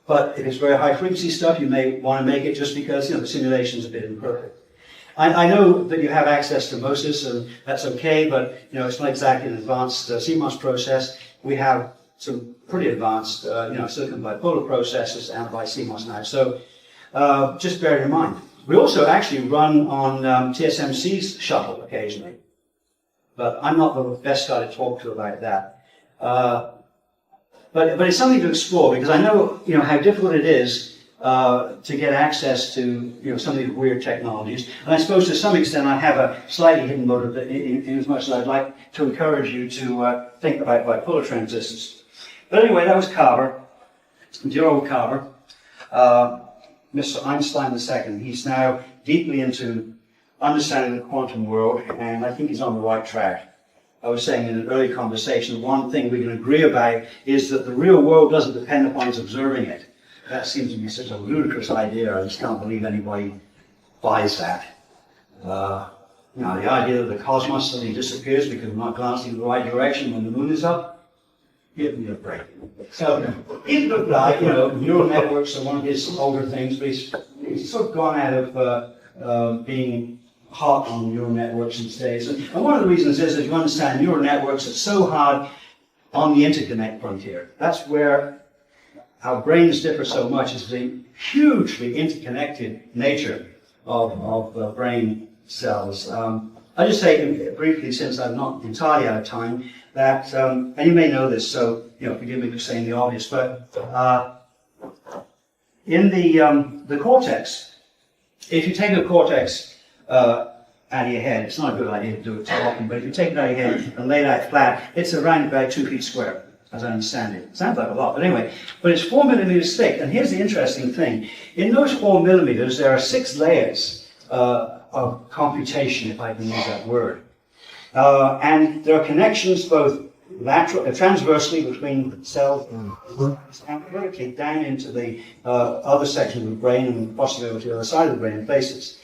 But if it's very high frequency stuff, you may want to make it just because, you know, the simulation's a bit imperfect. I know that you have access to MOSIS, and that's okay, but, you know, it's not exactly an advanced CMOS process. We have some pretty advanced, you know, silicon bipolar processes and by CMOS now. So just bear it in mind. We also actually run on TSMC's shuttle occasionally, but I'm not the best guy to talk to about that. But it's something to explore, because I know, you know, how difficult it is to get access to, you know, some of these weird technologies. And I suppose to some extent I have a slightly hidden motive in as much as I'd like to encourage you to think about bipolar transistors. But anyway, that was Carver, dear old Carver. Mr. Einstein II. He's now deeply into understanding the quantum world, and I think he's on the right track. I was saying in an early conversation, one thing we can agree about is that the real world doesn't depend upon us observing it. That seems to be such a ludicrous idea. I just can't believe anybody buys that. You know, the idea that the cosmos suddenly disappears because we're not glancing in the right direction when the moon is up, give me a break. So, it looked like, you know, neural networks are one of his older things, but he's sort of gone out of being hot on neural networks these days. And one of the reasons is that you understand neural networks are so hard on the interconnect frontier. That's where our brains differ so much, is the hugely interconnected nature of brain cells. I'll just say briefly, since I'm not entirely out of time, that, and you may know this, so, you know, forgive me for saying the obvious, but in the cortex, if you take a cortex out of your head, it's not a good idea to do it too often, but if you take it out of your head and lay it out flat, it's around about 2 feet square, as I understand it. It sounds like a lot, but anyway, but it's 4 millimeters thick, and here's the interesting thing. In those 4 millimeters, there are 6 layers of computation, if I can use that word. And there are connections both transversely between cells and vertically down into the other section of the brain and possibly over to the other side of the brain in places.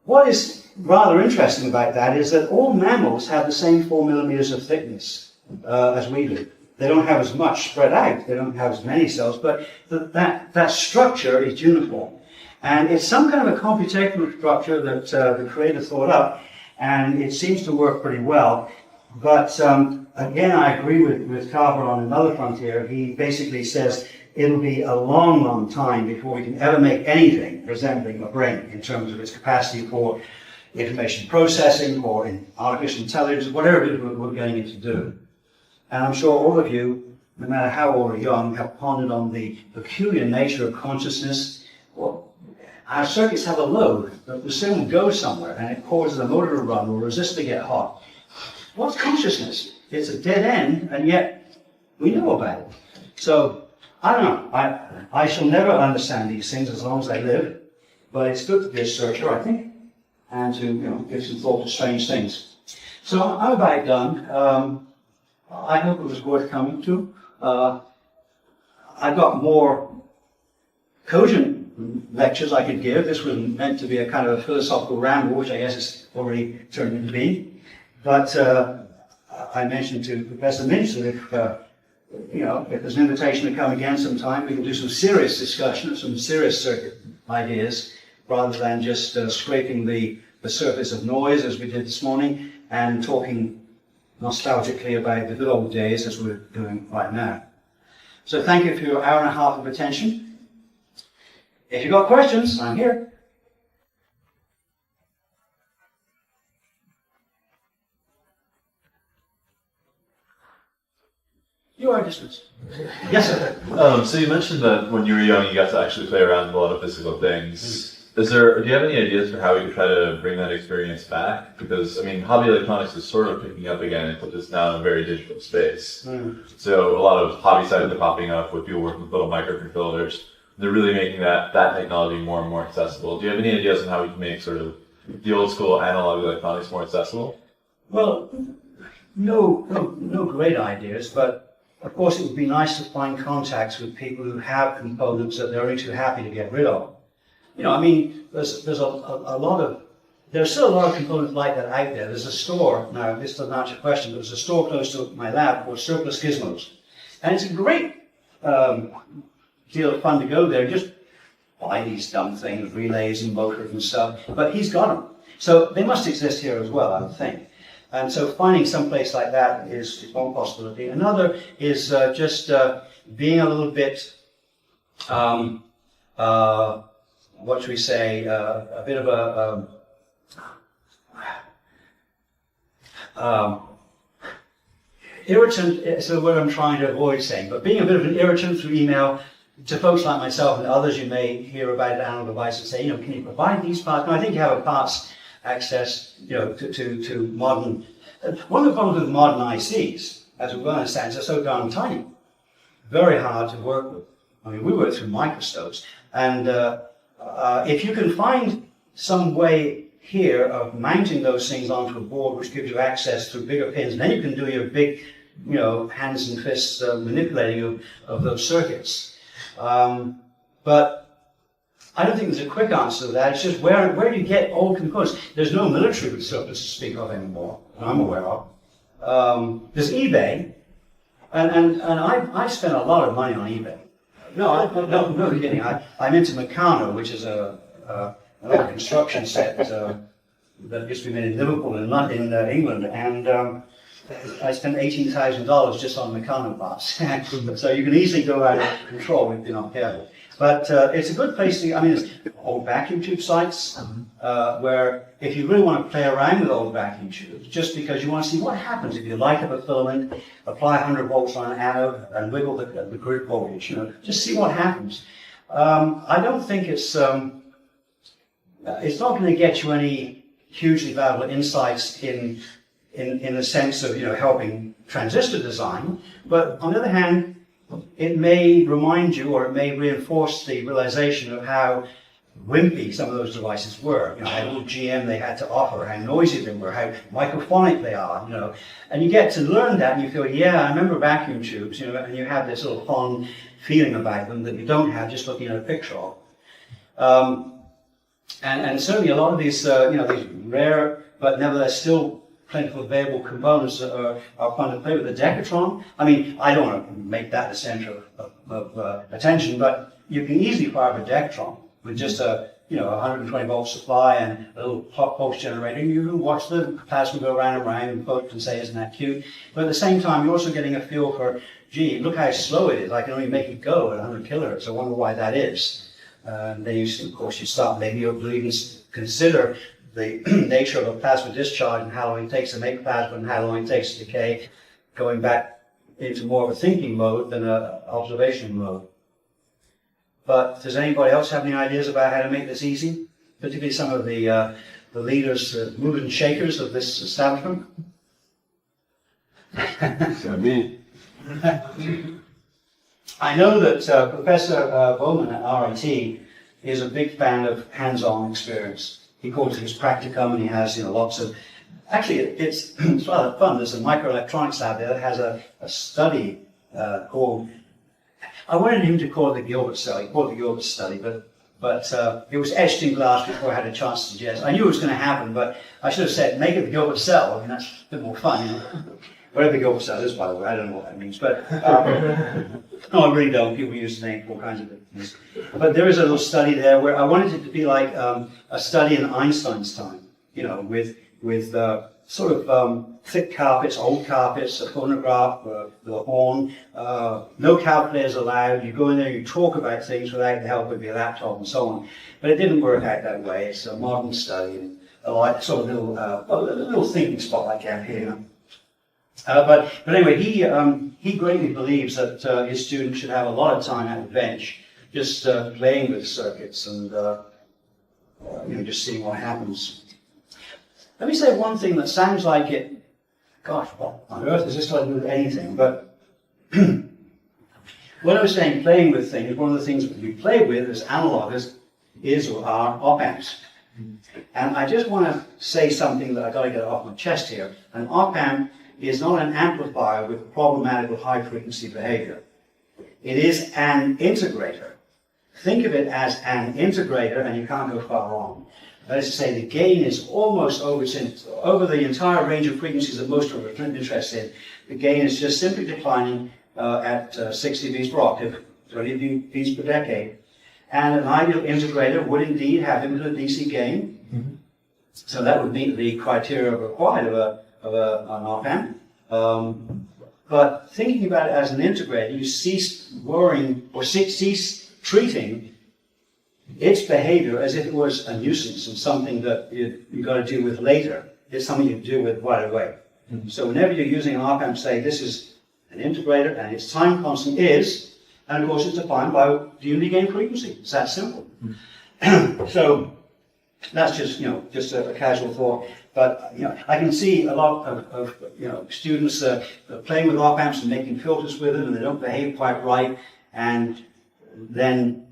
What is rather interesting about that is that all mammals have the same 4 millimeters of thickness as we do. They don't have as much spread out, they don't have as many cells, but that structure is uniform. And it's some kind of a computational structure that the creator thought up, and it seems to work pretty well. But again, I agree with Carver on another frontier. He basically says it'll be a long, long time before we can ever make anything resembling a brain in terms of its capacity for information processing or in artificial intelligence, whatever it is we're going to do. And I'm sure all of you, no matter how old or young, have pondered on the peculiar nature of consciousness. Well, our circuits have a load that will soon go somewhere, and it causes a motor to run or a resistor to get hot. What's consciousness? It's a dead end, and yet we know about it. So, I don't know. I shall never understand these things as long as I live, but it's good to be a searcher, I think, and to give some thought to strange things. So, I'm about done. I hope it was worth coming to. I've got more cogent lectures I could give. This was meant to be a kind of a philosophical ramble, which I guess has already turned into being. But I mentioned to Professor Minch that if there's an invitation to come again sometime, we can do some serious discussion of some serious circuit ideas, rather than just scraping the surface of noise as we did this morning and talking nostalgically about the good old days as we're doing right now. So thank you for your hour and a half of attention. If you've got questions, I'm here. You are dismissed. Yes, sir. So you mentioned that when you were young, you got to actually play around with a lot of physical things. Do you have any ideas for how we could try to bring that experience back? Because, I mean, hobby electronics is sort of picking up again, but it's now in a very digital space. So a lot of hobby sites are popping up with people working with little microcontrollers. They're really making that technology more and more accessible. Do you have any ideas on how we can make sort of the old school analog electronics more accessible? Well, no great ideas, but of course, it would be nice to find contacts with people who have components that they're only too happy to get rid of. I mean, there's still a lot of components like that out there. There's a store, now this doesn't answer your question, but there's a store close to my lab called Surplus Gizmos. And it's a great deal of fun to go there, just buy these dumb things, relays and motors and stuff, but he's got them. So they must exist here as well, I would think. And so finding some place like that is one possibility. Another is just being a little bit, what should we say, a bit of a irritant is the word I'm trying to avoid saying, but being a bit of an irritant through email to folks like myself and others you may hear about an analog device and say, can you provide these parts? And I think you have a parts access, to modern. One of the problems with modern ICs, as we well understand, they're so darn tiny, very hard to work with. I mean, we work through microscopes, and if you can find some way here of mounting those things onto a board, which gives you access through bigger pins, and then you can do your big, hands and fists manipulating of those circuits. But I don't think there's a quick answer to that. It's just where do you get old components? There's no military surplus to speak of anymore, that I'm aware of. There's eBay, and I spent a lot of money on eBay. No kidding. I'm into Meccano, which is an old construction set that used to be made in Liverpool in England, and I spent $18,000 just on Meccano parts. So you can easily go out of control if you're not careful. But it's a good place to, there's old vacuum tube sites where if you really want to play around with old vacuum tubes, just because you want to see what happens if you light up a filament, apply 100 volts on an anode, and wiggle the grid voltage, just see what happens. I don't think it's, it's not going to get you any hugely valuable insights in the sense of, helping transistor design, but on the other hand, it may remind you, or it may reinforce the realization of how wimpy some of those devices were, how little GM they had to offer, how noisy they were, how microphonic they are, and you get to learn that and you feel, yeah, I remember vacuum tubes, and you have this little fond feeling about them that you don't have just looking at a picture of. And certainly a lot of these, these rare, but nevertheless still plentiful available components are fun to play with. The Decatron, I mean, I don't want to make that the center of attention, but you can easily fire up a Decatron with just a 120 volt supply and a little pulse generator. You can watch the plasma go round and round, and folks can say, isn't that cute? But at the same time, you're also getting a feel for, gee, look how slow it is. I can only make it go at 100 kilohertz. I wonder why that is. Then of course, you start, maybe you'll even consider the nature of a plasma discharge and how long it takes to make plasma and how long it takes to decay, going back into more of a thinking mode than an observation mode. But does anybody else have any ideas about how to make this easy? Particularly some of the leaders, movers and shakers of this establishment? I know that Professor Bowman at RIT is a big fan of hands-on experience. He calls it his practicum, and he has lots of. Actually, it's rather fun. There's a microelectronics lab there that has a study called. I wanted him to call it the Gilbert cell. He called it the Gilbert study, but it was etched in glass before I had a chance to suggest. I knew it was going to happen, but I should have said make it the Gilbert cell. I mean, that's a bit more fun. Whatever the Gilbert cell is, by the way, I don't know what that means, but no, I really don't. People use the name for all kinds of things. But there is a little study there where I wanted it to be like a study in Einstein's time, with sort of thick carpets, old carpets, a phonograph, with a horn, no calculators allowed. You go in there, you talk about things without the help of your laptop and so on. But it didn't work out that way. It's a modern study, and a sort of little thinking spot like I have here. But anyway, he greatly believes that his students should have a lot of time at the bench, just playing with circuits and just seeing what happens. Let me say one thing that sounds like it. Gosh, what on earth is this got to do with anything? But when I was saying playing with things, one of the things that we play with as analog is or are op-amps. And I just want to say something that I've got to get off my chest here. An op-amp is not an amplifier with problematic or high-frequency behavior. It is an integrator. Think of it as an integrator, and you can't go far wrong. That is to say, the gain is almost over the entire range of frequencies that most of us are interested in. The gain is just simply declining at 6 dBs per octave, 20 dBs per decade. And an ideal integrator would indeed have infinite DC gain. Mm-hmm. So that would meet the criteria required of an op-amp. But thinking about it as an integrator, you cease worrying or cease treating its behavior as if it was a nuisance and something that you've got to deal with later. It's something you deal with right away. Mm-hmm. So whenever you're using an op-amp, say this is an integrator and its time constant is, and of course it's defined by the unity gain frequency. It's that simple. Mm-hmm. So that's just a casual thought. But I can see a lot of students playing with op-amps and making filters with them, and they don't behave quite right, and then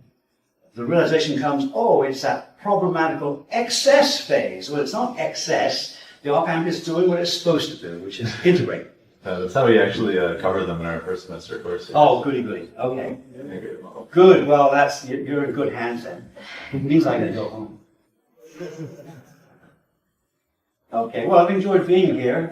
the realization comes, oh, it's that problematical excess phase. Well, it's not excess. The op-amp is doing what it's supposed to do, which is integrate. That's how we actually cover them in our first semester course. Oh, goody goody. Okay. Good. Well, you're in good hands then. It means I can go home. Okay. Well, I've enjoyed being here.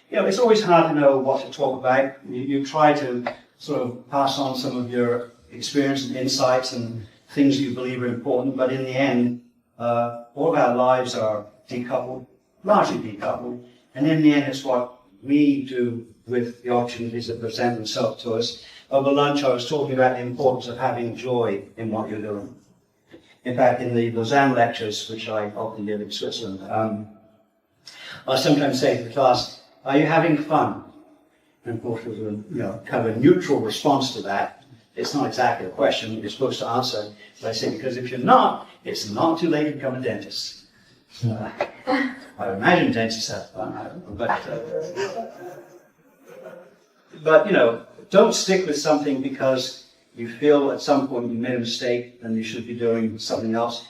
It's always hard to know what to talk about. You try to sort of pass on some of your experience and insights and things you believe are important, but in the end, all of our lives are decoupled, largely decoupled, and in the end, it's what we do with the opportunities that present themselves to us. Over lunch, I was talking about the importance of having joy in what you're doing. In fact, in the Lausanne lectures, which I often give in Switzerland, I sometimes say to the class, "Are you having fun?" And of course, there's a kind of a neutral response to that. It's not exactly a question you're supposed to answer, but I say because if you're not, it's not too late to become a dentist. I imagine dentists have fun, but you know, don't stick with something because you feel at some point you made a mistake and you should be doing something else.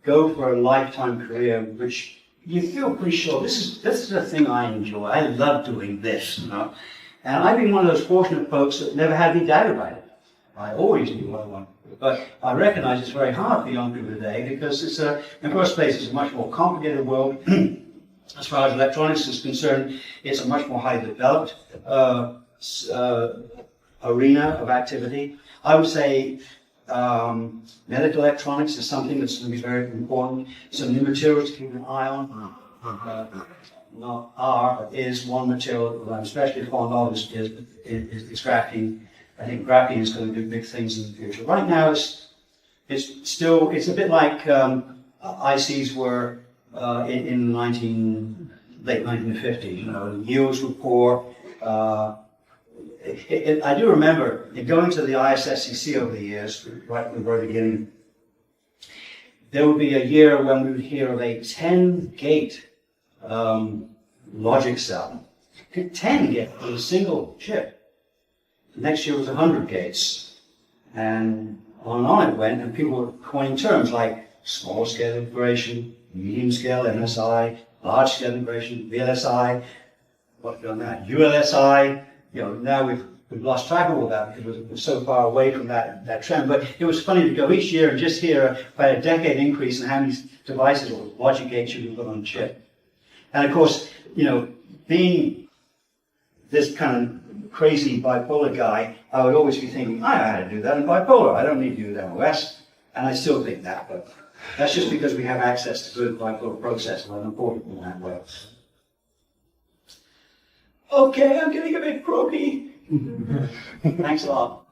Go for a lifetime career, which you feel pretty sure this is the thing I enjoy. I love doing this, you know. And I've been one of those fortunate folks that never had any doubt about it. I always knew what I wanted. But I recognize it's very hard for young people today because it's in the first place, it's a much more complicated world. As far as electronics is concerned, it's a much more highly developed arena of activity. I would say medical electronics is something that's going to be very important. Some new materials to keep an eye on. Not are, but is one material that I'm especially fond of is graphene. I think graphene is going to do big things in the future. Right now, it's a bit like ICs were in the late 1950s. You know, the yields were poor. I do remember going to the ISSCC over the years, right from the very beginning. There would be a year when we would hear of a 10-gate logic cell. 10 gates with a single chip. The next year was 100 gates. And on it went, and people were coining terms like small scale integration, medium scale MSI, large scale integration, VLSI, what's going on now? ULSI. You know, now we've lost track of all that because we're so far away from that trend. But it was funny to go each year and just hear about a decade increase in how many devices or logic gates you can put on a chip. And of course, you know, being this kind of crazy bipolar guy, I would always be thinking, I know how to do that in bipolar. I don't need to do it in MOS. And I still think that, but that's just because we have access to good bipolar processors and important in that way. Okay, I'm getting a bit croaky. Thanks a lot.